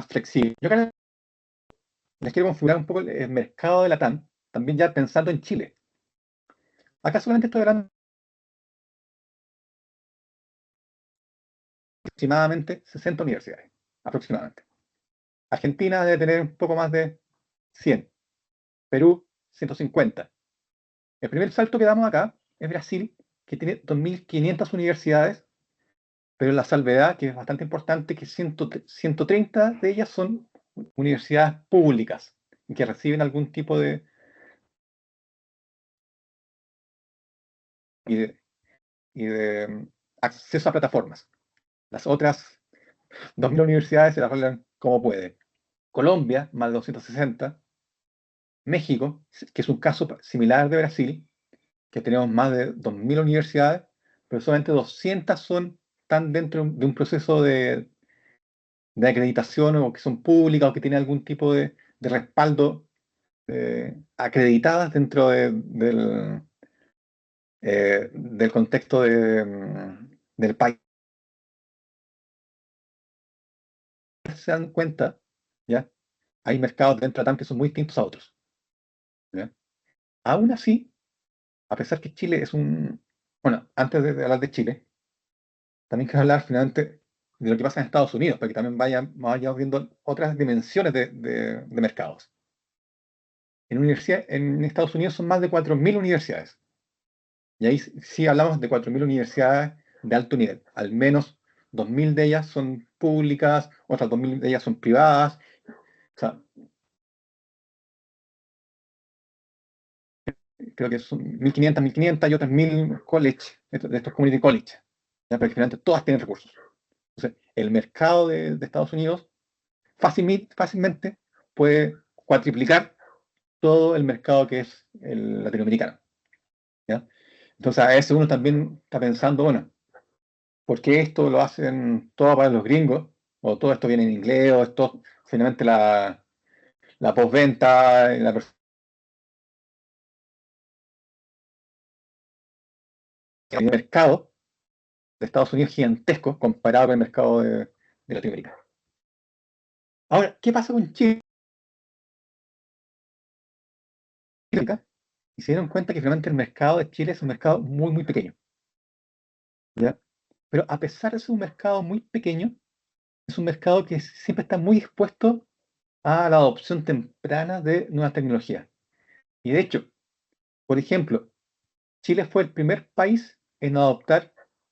flexibles. Yo acá les quiero configurar un poco el mercado de la TAM, también ya pensando en Chile. Acá solamente estoy hablando de aproximadamente 60 universidades, aproximadamente. Argentina debe tener un poco más de 100, Perú 150. El primer salto que damos acá es Brasil, que tiene 2.500 universidades, pero la salvedad, que es bastante importante, que 130 de ellas son universidades públicas y que reciben algún tipo de acceso a plataformas. Las otras 2.000 universidades se las arreglan como pueden. Colombia, más de 260. México, que es un caso similar de Brasil, que tenemos más de 2.000 universidades, pero solamente 200 están dentro de un proceso de acreditación o que son públicas o que tienen algún tipo de respaldo acreditadas dentro del contexto del país. Se dan cuenta, ¿ya? Hay mercados dentro de TAM que son muy distintos a otros, ¿ya? Aún así, a pesar que Chile es bueno, antes de hablar de Chile, también quiero hablar finalmente de lo que pasa en Estados Unidos, para que también vayamos viendo otras dimensiones de mercados. En Estados Unidos son más de 4.000 universidades. Y ahí sí hablamos de 4.000 universidades de alto nivel. Al menos 2.000 de ellas son públicas, otras 2.000 de ellas son privadas. O sea, creo que son 1.500 y otras 1.000 college, de estos community college. ¿Ya? Pero finalmente todas tienen recursos. Entonces, el mercado de Estados Unidos fácilmente puede cuatriplicar todo el mercado que es el latinoamericano, ¿ya? Entonces, a veces uno también está pensando, bueno, ¿por qué esto lo hacen todo para los gringos? O todo esto viene en inglés, o esto, finalmente la postventa, el mercado de Estados Unidos es gigantesco comparado con el mercado de Latinoamérica. Ahora, ¿qué pasa con Chile? Y se dieron cuenta que finalmente el mercado de Chile es un mercado muy, muy pequeño, ¿ya? Pero a pesar de ser un mercado muy pequeño, es un mercado que siempre está muy expuesto a la adopción temprana de nuevas tecnologías. Y de hecho, por ejemplo, Chile fue el primer país en adoptar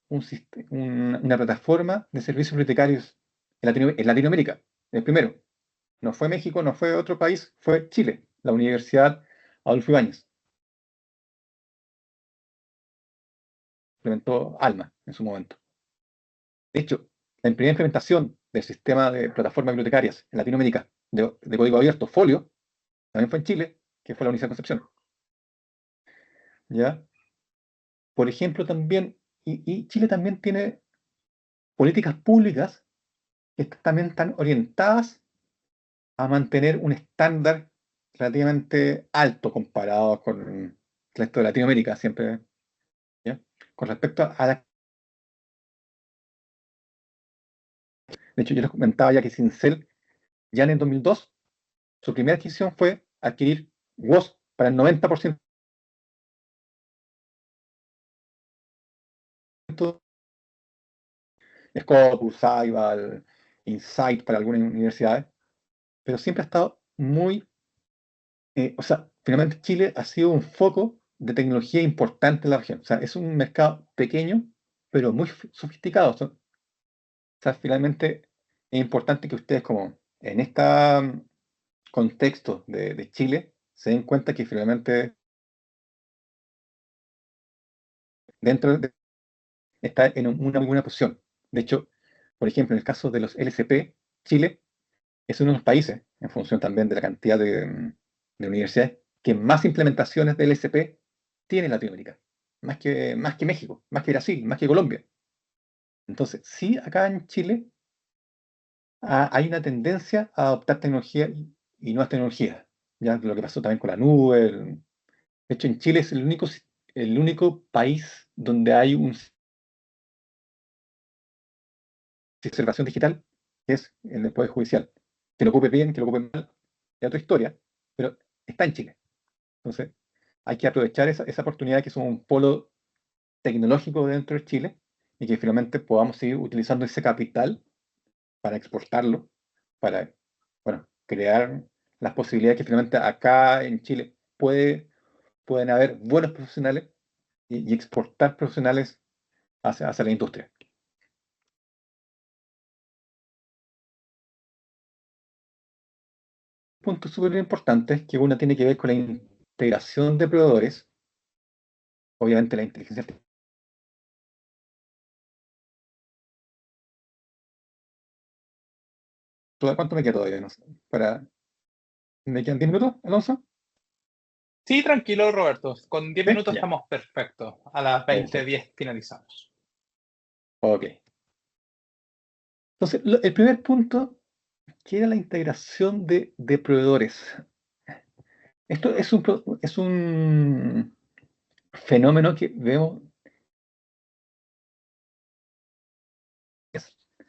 una plataforma de servicios bibliotecarios en Latinoamérica. El primero. No fue México, no fue otro país, fue Chile, la Universidad Adolfo Ibáñez. Implementó ALMA en su momento. De hecho, la primera implementación del sistema de plataformas bibliotecarias en Latinoamérica de código abierto, Folio, también fue en Chile, que fue la Universidad de Concepción. ¿Ya? Por ejemplo, también, y Chile también tiene políticas públicas que también están orientadas a mantener un estándar relativamente alto comparado con el resto de Latinoamérica, siempre, ¿ya? Con respecto a de hecho, yo les comentaba ya que Sincel, ya en el 2002, su primera adquisición fue adquirir WOS para el 90%. Scopus, Saival, Insight para algunas universidades, pero siempre ha estado muy, o sea, finalmente Chile ha sido un foco de tecnología importante en la región. O sea, es un mercado pequeño, pero muy sofisticado. O sea, finalmente es importante que ustedes, como en este contexto de Chile, se den cuenta que finalmente dentro de está en una muy buena posición. De hecho, por ejemplo, en el caso de los LCP, Chile es uno de los países, en función también de la cantidad de universidades, que más implementaciones de LCP tiene en Latinoamérica. Más que México, más que Brasil, más que Colombia. Entonces, sí, acá en Chile hay una tendencia a adoptar tecnología y nuevas tecnologías. ya lo que pasó también con la nube. De hecho, en Chile es el único país donde hay un observación digital, que es en el Poder Judicial. Que lo ocupe bien, que lo ocupe mal, es otra historia, pero está en Chile. Entonces, hay que aprovechar esa oportunidad que es un polo tecnológico dentro de Chile y que finalmente podamos seguir utilizando ese capital para exportarlo, para, bueno, crear las posibilidades que finalmente acá en Chile pueden haber buenos profesionales y exportar profesionales hacia la industria. Punto súper importante que uno tiene que ver con la integración de proveedores, obviamente la inteligencia artificial. ¿Cuánto me queda todavía? No sé, ¿me quedan 10 minutos, Alonso? Sí, tranquilo, Roberto. Con 10 ¿Sí? minutos Ya, estamos perfectos. A las perfecto. 20:10 finalizamos. Ok. Entonces, el primer punto, que era la integración de proveedores. Esto es un fenómeno que vemos,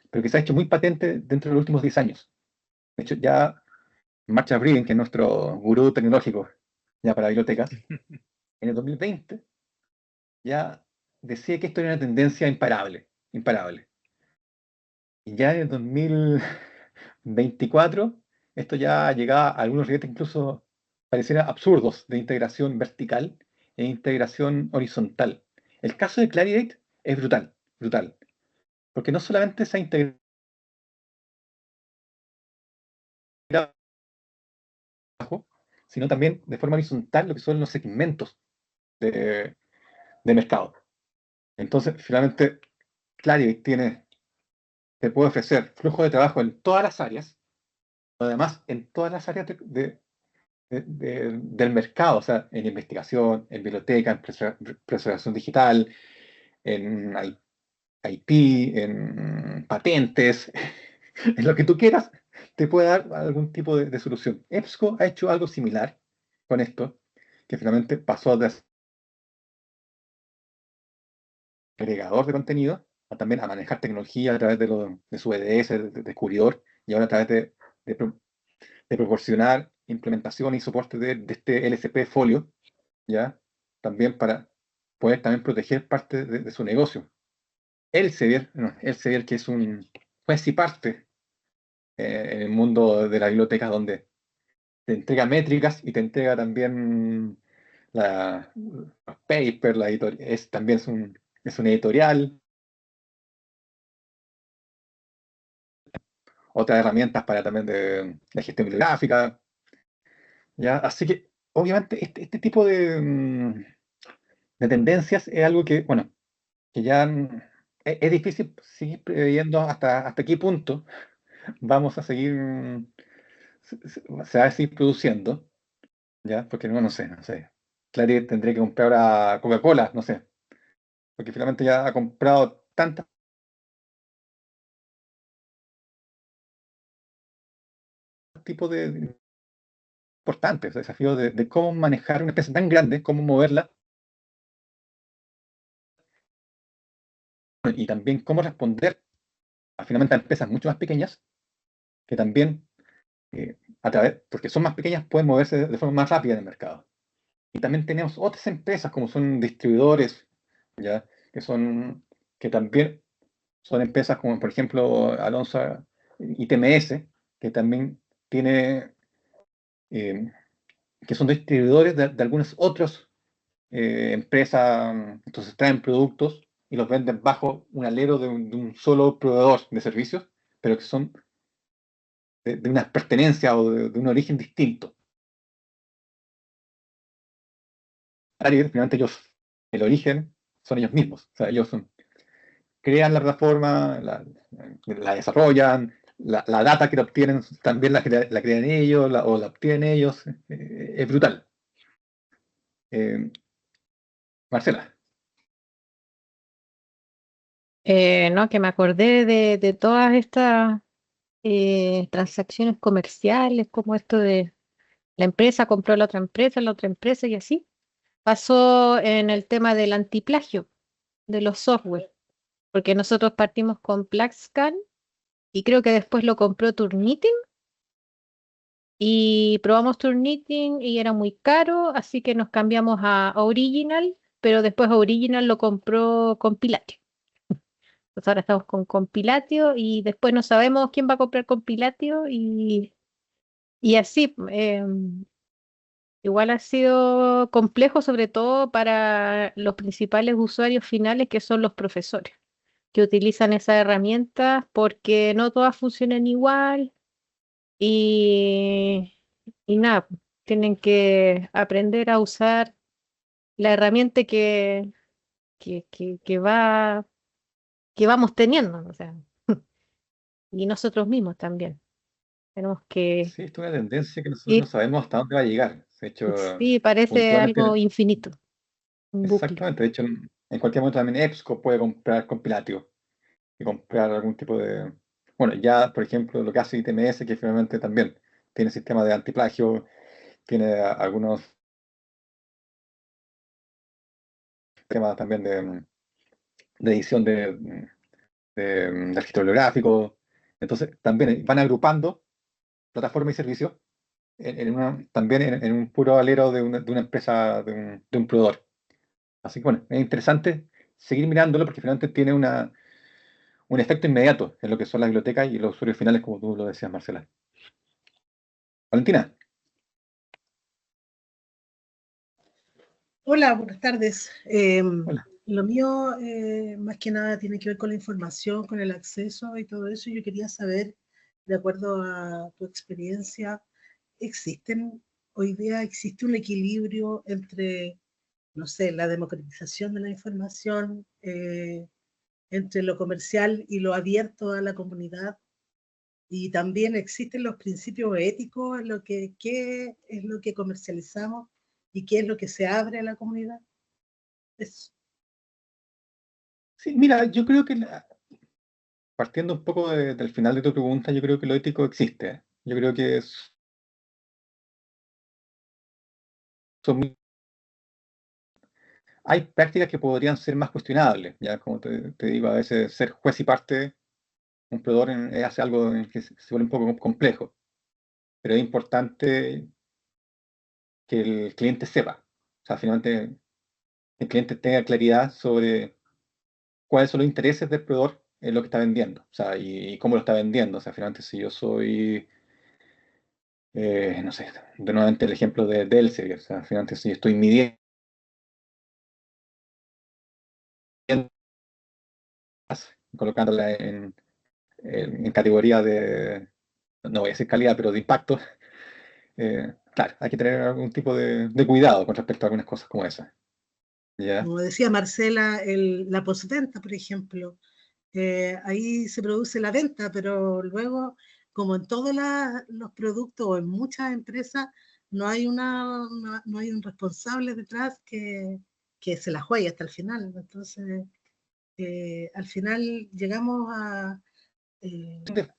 pero que se ha hecho muy patente dentro de los últimos 10 años. De hecho, ya Marshall Breen, que es nuestro gurú tecnológico ya para bibliotecas, en el 2020 ya decía que esto era una tendencia imparable, imparable. Y ya en el 2024 esto ya llegaba a algunos ribetes incluso pareciera absurdos de integración vertical e integración horizontal. El caso de Clarivate es brutal, brutal, porque no solamente se ha integrado, sino también de forma horizontal lo que son los segmentos de, de mercado. Entonces, finalmente, Clarivate te puede ofrecer flujo de trabajo en todas las áreas, además en todas las áreas del mercado, o sea, en investigación, en biblioteca, en preservación digital, en IP, en patentes, en lo que tú quieras, te puede dar algún tipo de solución. EBSCO ha hecho algo similar con esto, que finalmente pasó de ser agregador de contenido a también a manejar tecnología a través de su EDS, de descubridor, y ahora a través de proporcionar implementación y soporte de este LCP Folio, ¿ya? También para poder también proteger parte de su negocio. Elsevier, no, Elsevier, que es un juez y parte en el mundo de la biblioteca, donde te entrega métricas y te entrega también los papers, también es un editorial, otras herramientas para también de gestión bibliográfica, ¿ya? Así que, obviamente, este tipo de tendencias es algo que, bueno, que ya es difícil seguir previendo hasta qué punto vamos a seguir, se va a seguir produciendo, ¿ya? Porque no sé, no sé. Clary tendría que comprar ahora Coca-Cola, no sé, porque finalmente ya ha comprado tantos tipos de importantes, desafíos de cómo manejar una empresa tan grande, cómo moverla, y también cómo responder finalmente a empresas mucho más pequeñas, que también, porque son más pequeñas, pueden moverse de forma más rápida en el mercado. Y también tenemos otras empresas como son distribuidores, ¿ya? Que también son empresas como por ejemplo Alonso y TMS, que también tiene, eh, que son distribuidores de algunas otras empresas, entonces traen productos y los venden bajo un alero de un solo proveedor de servicios, pero que son de una pertenencia o de un origen distinto. Finalmente ellos, el origen son ellos mismos, o sea, crean la plataforma, la desarrollan, la data que la obtienen también la crean ellos o la obtienen ellos. Es brutal. Marcela. No, que me acordé de todas estas transacciones comerciales, como esto la empresa compró la otra empresa y así. Pasó en el tema del antiplagio de los software, porque nosotros partimos con PlaxScan y creo que después lo compró Turnitin y probamos Turnitin y era muy caro, así que nos cambiamos a Original, pero después Original lo compró Compilatio. Pues ahora estamos con Compilatio y después no sabemos quién va a comprar Compilatio y así. Igual ha sido complejo, sobre todo para los principales usuarios finales, que son los profesores, que utilizan esas herramientas porque no todas funcionan igual y, y nada, tienen que aprender a usar la herramienta que va, que vamos teniendo, o sea, y nosotros mismos también. Tenemos que Sí, esto es una tendencia que nosotros no ir, sabemos hasta dónde va a llegar. De hecho, sí, parece algo puntualmente, infinito, un bucle. exactamente. De hecho, en cualquier momento también EBSCO puede comprar compilativo y comprar algún tipo de... Bueno, ya, por ejemplo, lo que hace ITMS, que finalmente también tiene sistema de antiplagio, tiene algunos temas también de edición de registro bibliográfico. Entonces, también van agrupando plataformas y servicios también en un puro alero de una empresa, de un proveedor. Así que bueno, es interesante seguir mirándolo porque finalmente tiene un efecto inmediato en lo que son las bibliotecas y los usuarios finales, como tú lo decías, Marcela. Valentina. Hola, buenas tardes. Hola. Lo mío, más que nada, tiene que ver con la información, con el acceso y todo eso. Yo quería saber, de acuerdo a tu experiencia, hoy día existe un equilibrio entre, no sé, la democratización de la información, entre lo comercial y lo abierto a la comunidad? Y también existen los principios éticos en lo que, qué es lo que comercializamos y qué es lo que se abre a la comunidad. Eso. Sí, mira, yo creo que partiendo un poco del final de tu pregunta, yo creo que lo ético existe. Yo creo que son hay prácticas que podrían ser más cuestionables, ya como te digo, a veces ser juez y parte, un proveedor hace algo en que se vuelve un poco complejo, pero es importante que el cliente sepa, o sea, finalmente el cliente tenga claridad sobre cuáles son los intereses del proveedor en lo que está vendiendo, o sea, y cómo lo está vendiendo, o sea, finalmente si yo soy, no sé, de nuevamente el ejemplo de Elsevier, o sea, finalmente si yo estoy midiendo colocándola en categoría de, no voy a decir calidad, pero de impacto, claro, hay que tener algún tipo de cuidado con respecto a algunas cosas como esas. ¿Ya? Como decía Marcela, la postventa, por ejemplo, ahí se produce la venta, pero luego, como en todos los productos o en muchas empresas, no hay un responsable detrás que se la juegue hasta el final. Entonces, al final llegamos a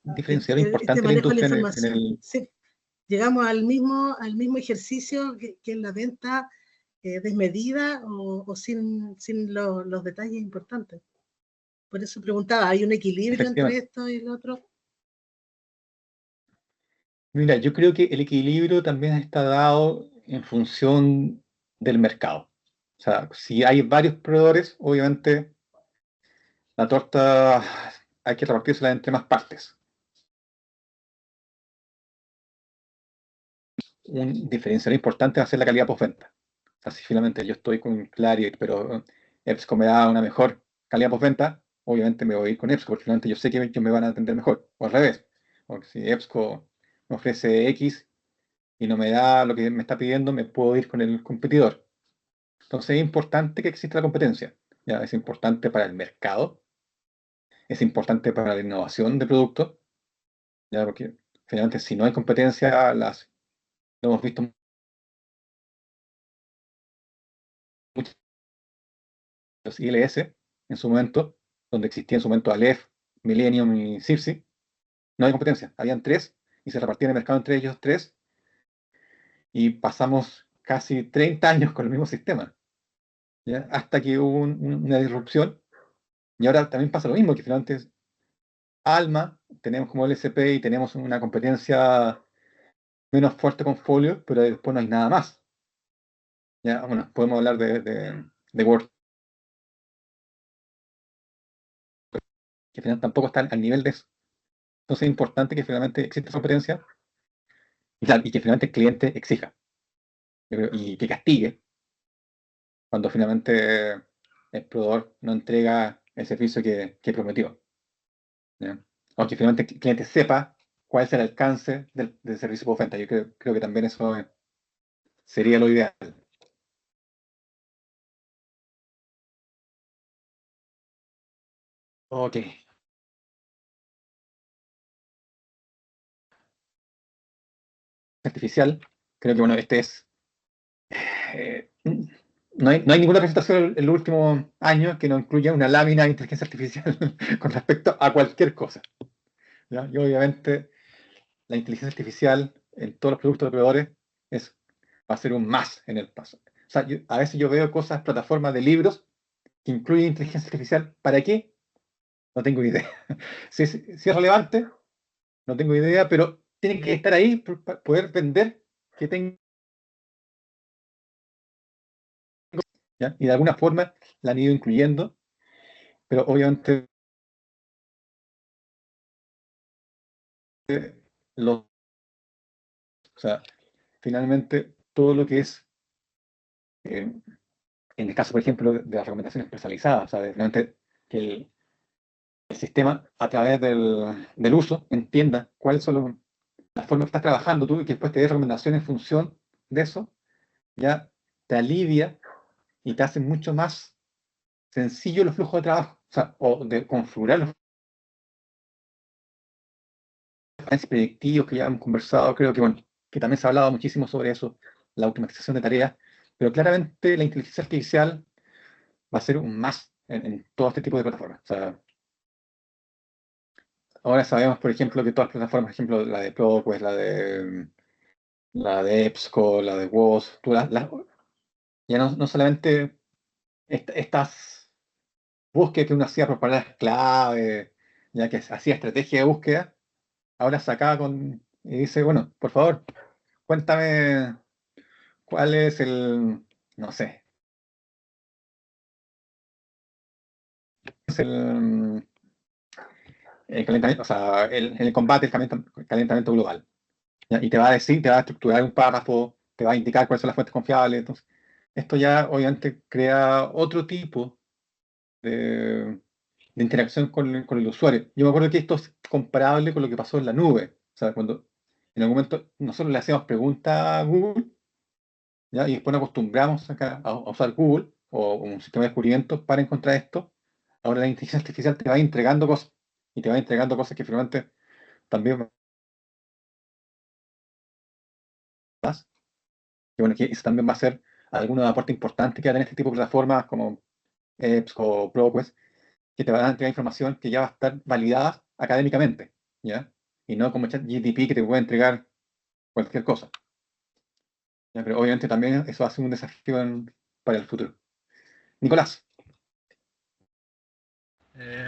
Diferenciador este importante la manejo de la industria información. Sí, llegamos al mismo ejercicio que es la venta desmedida o sin los detalles importantes. Por eso preguntaba, ¿hay un equilibrio entre efectivamente. esto y el otro? Mira, yo creo que el equilibrio también está dado en función del mercado. O sea, si hay varios proveedores, obviamente la torta hay que repartírsela entre más partes. Un diferencial importante va a ser la calidad postventa. O sea, si finalmente yo estoy con Clarion, pero EBSCO me da una mejor calidad postventa, obviamente me voy a ir con EBSCO, porque finalmente yo sé que ellos me van a atender mejor. O al revés. Porque si EBSCO me ofrece X y no me da lo que me está pidiendo, me puedo ir con el competidor. Entonces es importante que exista la competencia. ¿Ya? Es importante para el mercado, es importante para la innovación de productos, ¿ya? Porque finalmente si no hay competencia, lo hemos visto muchos ILS en su momento, donde existía en su momento Aleph, Millennium y Cipsy, no hay competencia. Habían tres y se repartían el mercado entre ellos tres y pasamos casi 30 años con el mismo sistema, ¿ya? Hasta que hubo una disrupción, y ahora también pasa lo mismo, que finalmente Alma, tenemos como LSP y tenemos una competencia menos fuerte con Folio, pero después no hay nada más. ¿Ya? Bueno, podemos hablar de Word, que al final tampoco está al nivel de eso. Entonces es importante que finalmente exista esa competencia y, claro, y que finalmente el cliente exija y que castigue cuando finalmente el proveedor no entrega el servicio que prometió, ¿ya? O que finalmente el cliente sepa cuál es el alcance del servicio por venta. Yo creo que también eso sería lo ideal. Ok. Artificial, creo que bueno, no hay ninguna presentación en los últimos años que no incluya una lámina de inteligencia artificial con respecto a cualquier cosa, ¿ya? Y obviamente la inteligencia artificial en todos los productos de proveedores va a ser un más en el paso. O sea, a veces yo veo cosas, plataformas de libros que incluyen inteligencia artificial. ¿Para qué? No tengo idea. Si es relevante, no tengo idea, pero tiene que estar ahí para poder vender que tenga, ¿ya? Y de alguna forma la han ido incluyendo, pero obviamente o sea, finalmente todo lo que es, en el caso, por ejemplo, de las recomendaciones personalizadas, ¿sabes? Finalmente que el sistema, a través del uso, entienda cuáles son las formas que estás trabajando tú y que después te dé recomendaciones en función de eso, ya te alivia y te hace mucho más sencillo los flujos de trabajo, o sea, o de configurar los planes predictivos que ya hemos conversado. Creo que, bueno, que también se ha hablado muchísimo sobre eso, la automatización de tareas, pero claramente la inteligencia artificial va a ser un más en todo este tipo de plataformas. O sea, ahora sabemos, por ejemplo, que todas las plataformas, por ejemplo, la de ProQuest, la de EBSCO, la de WOS, ya no solamente estas búsquedas que uno hacía por palabras clave, ya que hacía estrategia de búsqueda, ahora sacaba y dice, bueno, por favor, cuéntame cuál es no sé, es el calentamiento, o sea, el combate, el calentamiento global. ¿Ya? Y te va a decir, te va a estructurar un párrafo, te va a indicar cuáles son las fuentes confiables. Entonces, esto ya obviamente crea otro tipo de interacción con el usuario. Yo me acuerdo que esto es comparable con lo que pasó en la nube. O sea, cuando en algún momento nosotros le hacíamos preguntas a Google, ¿ya? Y después nos acostumbramos acá a usar Google o un sistema de descubrimiento para encontrar esto. Ahora la inteligencia artificial te va entregando cosas y te va entregando cosas que finalmente también más. Y bueno, que eso también va a ser algunos aportes importantes que va a tener este tipo de plataformas como EBSCO o ProQuest, que te van a entregar información que ya va a estar validada académicamente, ¿ya? Y no como ChatGPT que te puede entregar cualquier cosa, ¿ya? Pero obviamente también eso va a ser un desafío para el futuro. Nicolás.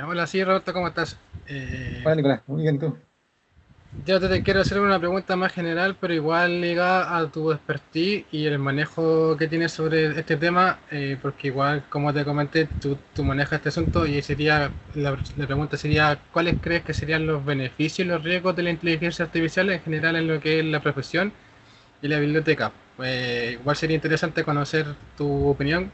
Hola, sí, Roberto, ¿cómo estás? Hola, Nicolás. Muy bien, ¿y tú? Yo te quiero hacer una pregunta más general, pero igual ligada a tu expertise y el manejo que tienes sobre este tema, porque igual, como te comenté, tú manejas este asunto y la pregunta sería, ¿cuáles crees que serían los beneficios y los riesgos de la inteligencia artificial en general en lo que es la profesión y la biblioteca? Igual sería interesante conocer tu opinión,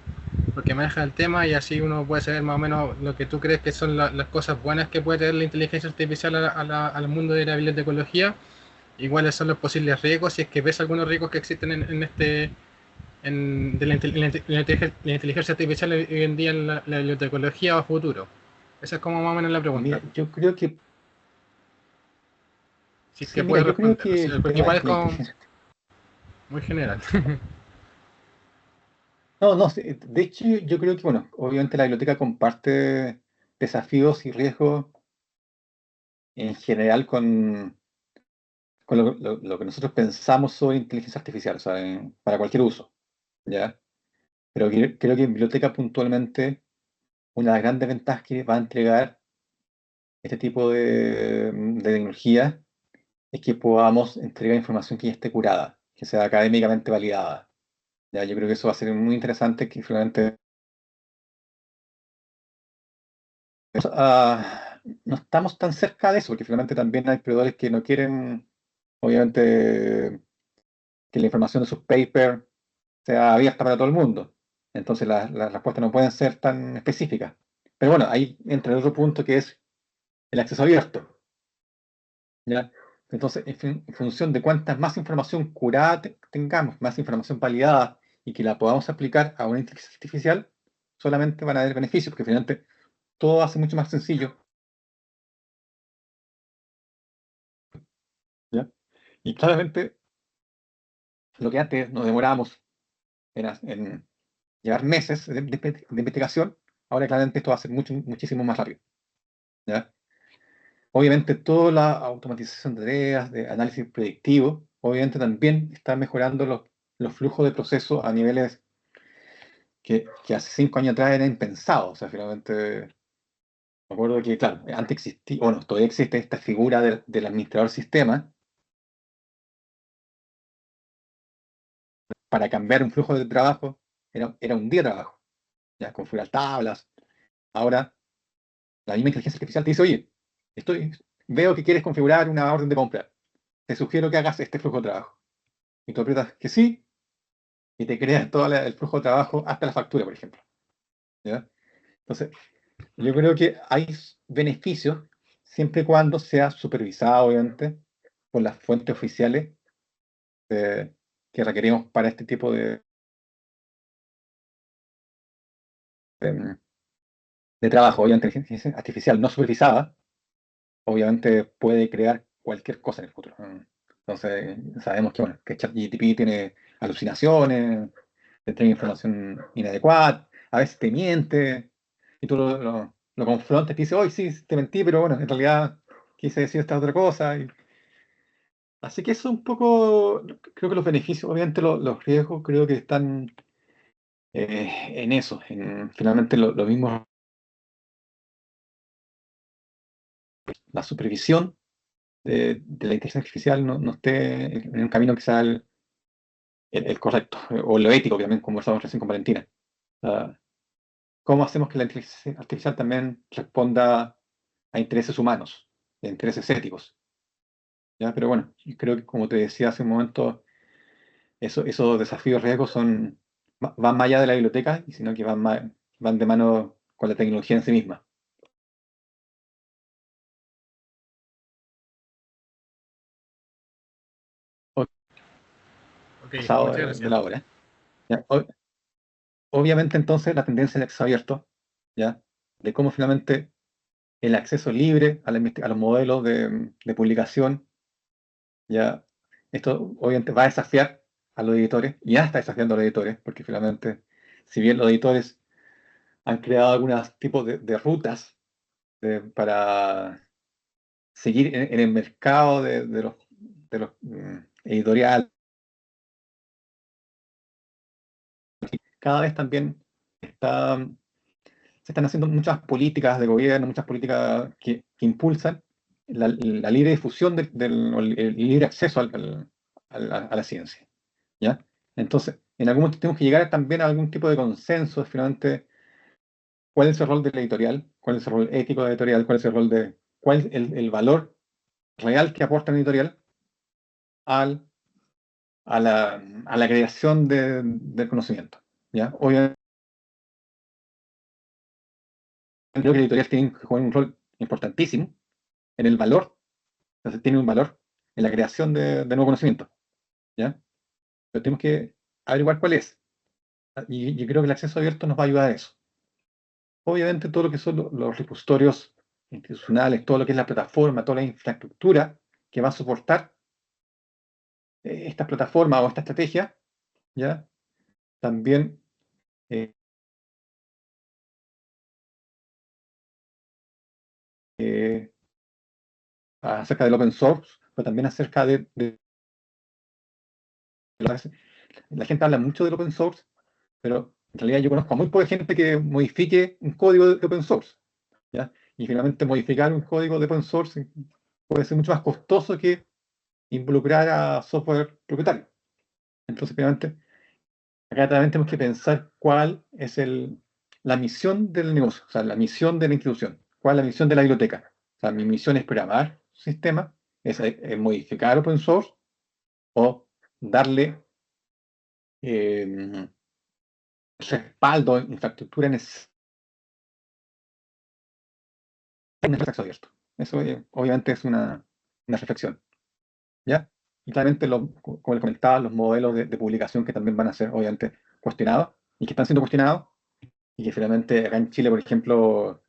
porque maneja el tema y así uno puede saber más o menos lo que tú crees que son las cosas buenas que puede tener la inteligencia artificial al mundo de la bibliotecología y cuáles son los posibles riesgos, si es que ves algunos riesgos que existen de la inteligencia artificial hoy en día en la bibliotecología o a futuro. Esa es como más o menos la pregunta. Mira, yo creo que Si es sí, que mira, puedes yo creo responderlo, que sí, el porque tema igual de es la como inteligencia. muy general. No, no, sí, de hecho, yo creo que, bueno, obviamente la biblioteca comparte desafíos y riesgos en general con lo que nosotros pensamos sobre inteligencia artificial, o sea, para cualquier uso, ¿ya? Pero creo que en biblioteca puntualmente una de las grandes ventajas que va a entregar este tipo de tecnología es que podamos entregar información que ya esté curada, que sea académicamente validada. ¿Ya? Yo creo que eso va a ser muy interesante, que finalmente no estamos tan cerca de eso, porque finalmente también hay proveedores que no quieren, obviamente, que la información de sus papers sea abierta para todo el mundo. Entonces las respuestas no pueden ser tan específicas. Pero bueno, ahí entra el otro punto que es el acceso abierto. ¿Ya? Entonces, en función de cuánta más información curada tengamos, más información validada y que la podamos aplicar a una inteligencia artificial, solamente van a haber beneficios, porque finalmente todo hace mucho más sencillo. ¿Ya? Y claramente, lo que antes nos demorábamos en llevar meses de investigación, ahora claramente esto va a ser muchísimo más rápido. ¿Ya? Obviamente, toda la automatización de tareas, de análisis predictivo, obviamente también está mejorando los flujos de proceso a niveles que hace 5 años atrás era impensado. O sea, finalmente, me acuerdo que, claro, antes existía, bueno, todavía existe esta figura del administrador sistema para cambiar un flujo de trabajo, era un día de trabajo, ya, configurar tablas. Ahora, la misma inteligencia artificial te dice, oye, veo que quieres configurar una orden de compra, te sugiero que hagas este flujo de trabajo. Y tú aprietas que sí, y te creas todo el flujo de trabajo hasta la factura, por ejemplo. ¿Ya? Entonces, yo creo que hay beneficios siempre y cuando sea supervisado, obviamente, por las fuentes oficiales que requerimos para este tipo de, de trabajo. Obviamente, la inteligencia artificial no supervisada, obviamente puede crear cualquier cosa en el futuro. Entonces, sabemos que, bueno, que ChatGPT tiene alucinaciones, te entrega información inadecuada, a veces te miente, y tú lo confrontas y te dice, hoy sí, te mentí, pero bueno, en realidad quise decir esta otra cosa. Así que eso un poco, creo que los beneficios, obviamente los riesgos, creo que están en eso, en finalmente lo mismo, la supervisión de la inteligencia artificial no esté en un camino que sea el correcto, o lo ético, que también conversamos recién con Valentina. Ah, ¿Cómo hacemos que la inteligencia artificial también responda a intereses humanos, a intereses éticos? ¿Ya? Pero bueno, yo creo que como te decía hace un momento, esos desafíos riesgos van más allá de la biblioteca, y sino que van de mano con la tecnología en sí misma. Ok, Pasado muchas de gracias. la hora. ¿Ya? Obviamente entonces la tendencia del acceso abierto, ¿ya? De cómo finalmente el acceso libre a los modelos de publicación, ¿ya? Esto obviamente va a desafiar a los editores, y ya está desafiando a los editores, porque finalmente, si bien los editores han creado algunos tipos de rutas para seguir en el mercado de los editoriales, cada vez también se están haciendo muchas políticas de gobierno, muchas políticas que impulsan la libre difusión o el libre acceso a la ciencia. ¿Ya? Entonces, en algún momento tenemos que llegar también a algún tipo de consenso, finalmente, cuál es el rol de la editorial, cuál es el rol ético de la editorial, cuál es el valor real que aporta la editorial al, a la creación del conocimiento. ¿Ya? Obviamente, creo que la editorial tiene que jugar un rol importantísimo en el valor, entonces tiene un valor en la creación de nuevo conocimiento. ¿Ya? Pero tenemos que averiguar cuál es. Y yo creo que el acceso abierto nos va a ayudar a eso. Obviamente todo lo que son los repositorios institucionales, todo lo que es la plataforma, toda la infraestructura que va a soportar esta plataforma o esta estrategia, ¿ya? También eh, acerca del open source, pero también acerca de la gente habla mucho del open source, pero en realidad yo conozco a muy poca gente que modifique un código de open source, ¿ya? Y finalmente modificar un código de open source puede ser mucho más costoso que involucrar a software propietario. Entonces, finalmente, acá también tenemos que pensar cuál es la misión del negocio, o sea, la misión de la institución, cuál es la misión de la biblioteca. O sea, mi misión es programar sistemas, es modificar open source o darle respaldo, infraestructura necesaria en el acceso abierto. Eso obviamente es una reflexión, ¿ya? Y claramente, como les comentaba, los modelos de publicación que también van a ser obviamente cuestionados y que están siendo cuestionados y que finalmente acá en Chile, por ejemplo,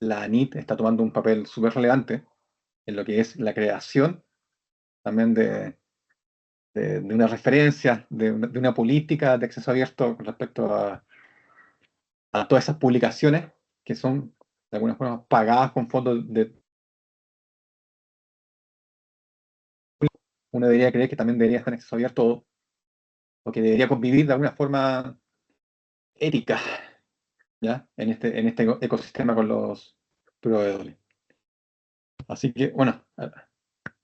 la ANIT está tomando un papel súper relevante en lo que es la creación también de una referencia, de una política de acceso abierto con respecto a todas esas publicaciones que son de alguna forma pagadas con fondos de... Uno debería creer que también debería estar en acceso abierto o que debería convivir de alguna forma ética, ¿ya? En este ecosistema con los proveedores. Así que, bueno,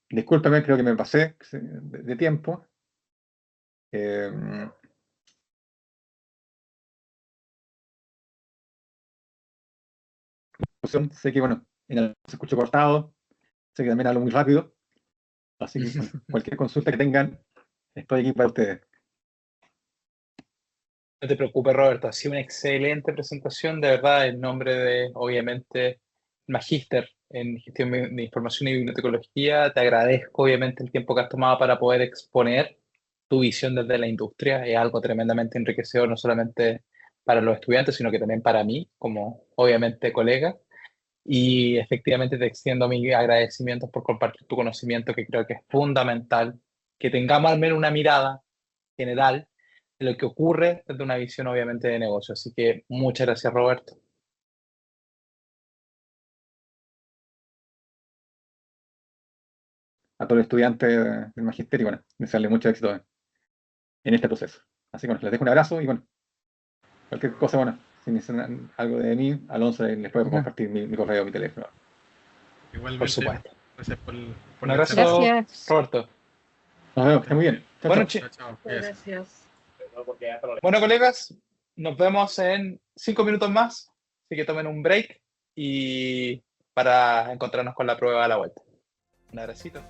discúlpeme, creo que me pasé de tiempo. Sé que, bueno, se escuchó cortado, sé que también hablo muy rápido, así que bueno, cualquier consulta que tengan, estoy aquí para ustedes. No te preocupes, Roberto, ha sido una excelente presentación, de verdad, en nombre de, obviamente, Magíster en Gestión de Información y Bibliotecología. Te agradezco, obviamente, el tiempo que has tomado para poder exponer tu visión desde la industria. Es algo tremendamente enriquecedor, no solamente para los estudiantes, sino que también para mí, como, obviamente, colega. Y efectivamente te extiendo mis agradecimientos por compartir tu conocimiento, que creo que es fundamental que tengamos al menos una mirada general de lo que ocurre desde una visión obviamente de negocio. Así que muchas gracias, Roberto. A todos los estudiantes del magisterio, bueno, desearles mucho éxito en este proceso. Así que bueno, les dejo un abrazo y bueno, cualquier cosa, bueno, si necesitan algo de mí, Alonso les puedo compartir mi correo, mi teléfono. Igualmente, Por supuesto. gracias por Un la abrazo, Gracias. Roberto. Nos vemos, que esté muy bien. Chao, Bueno, chao. Chao, cuídese. Gracias. Bueno, colegas, nos vemos en 5 minutos más. Así que tomen un break y para encontrarnos con la prueba a la vuelta. Un abracito.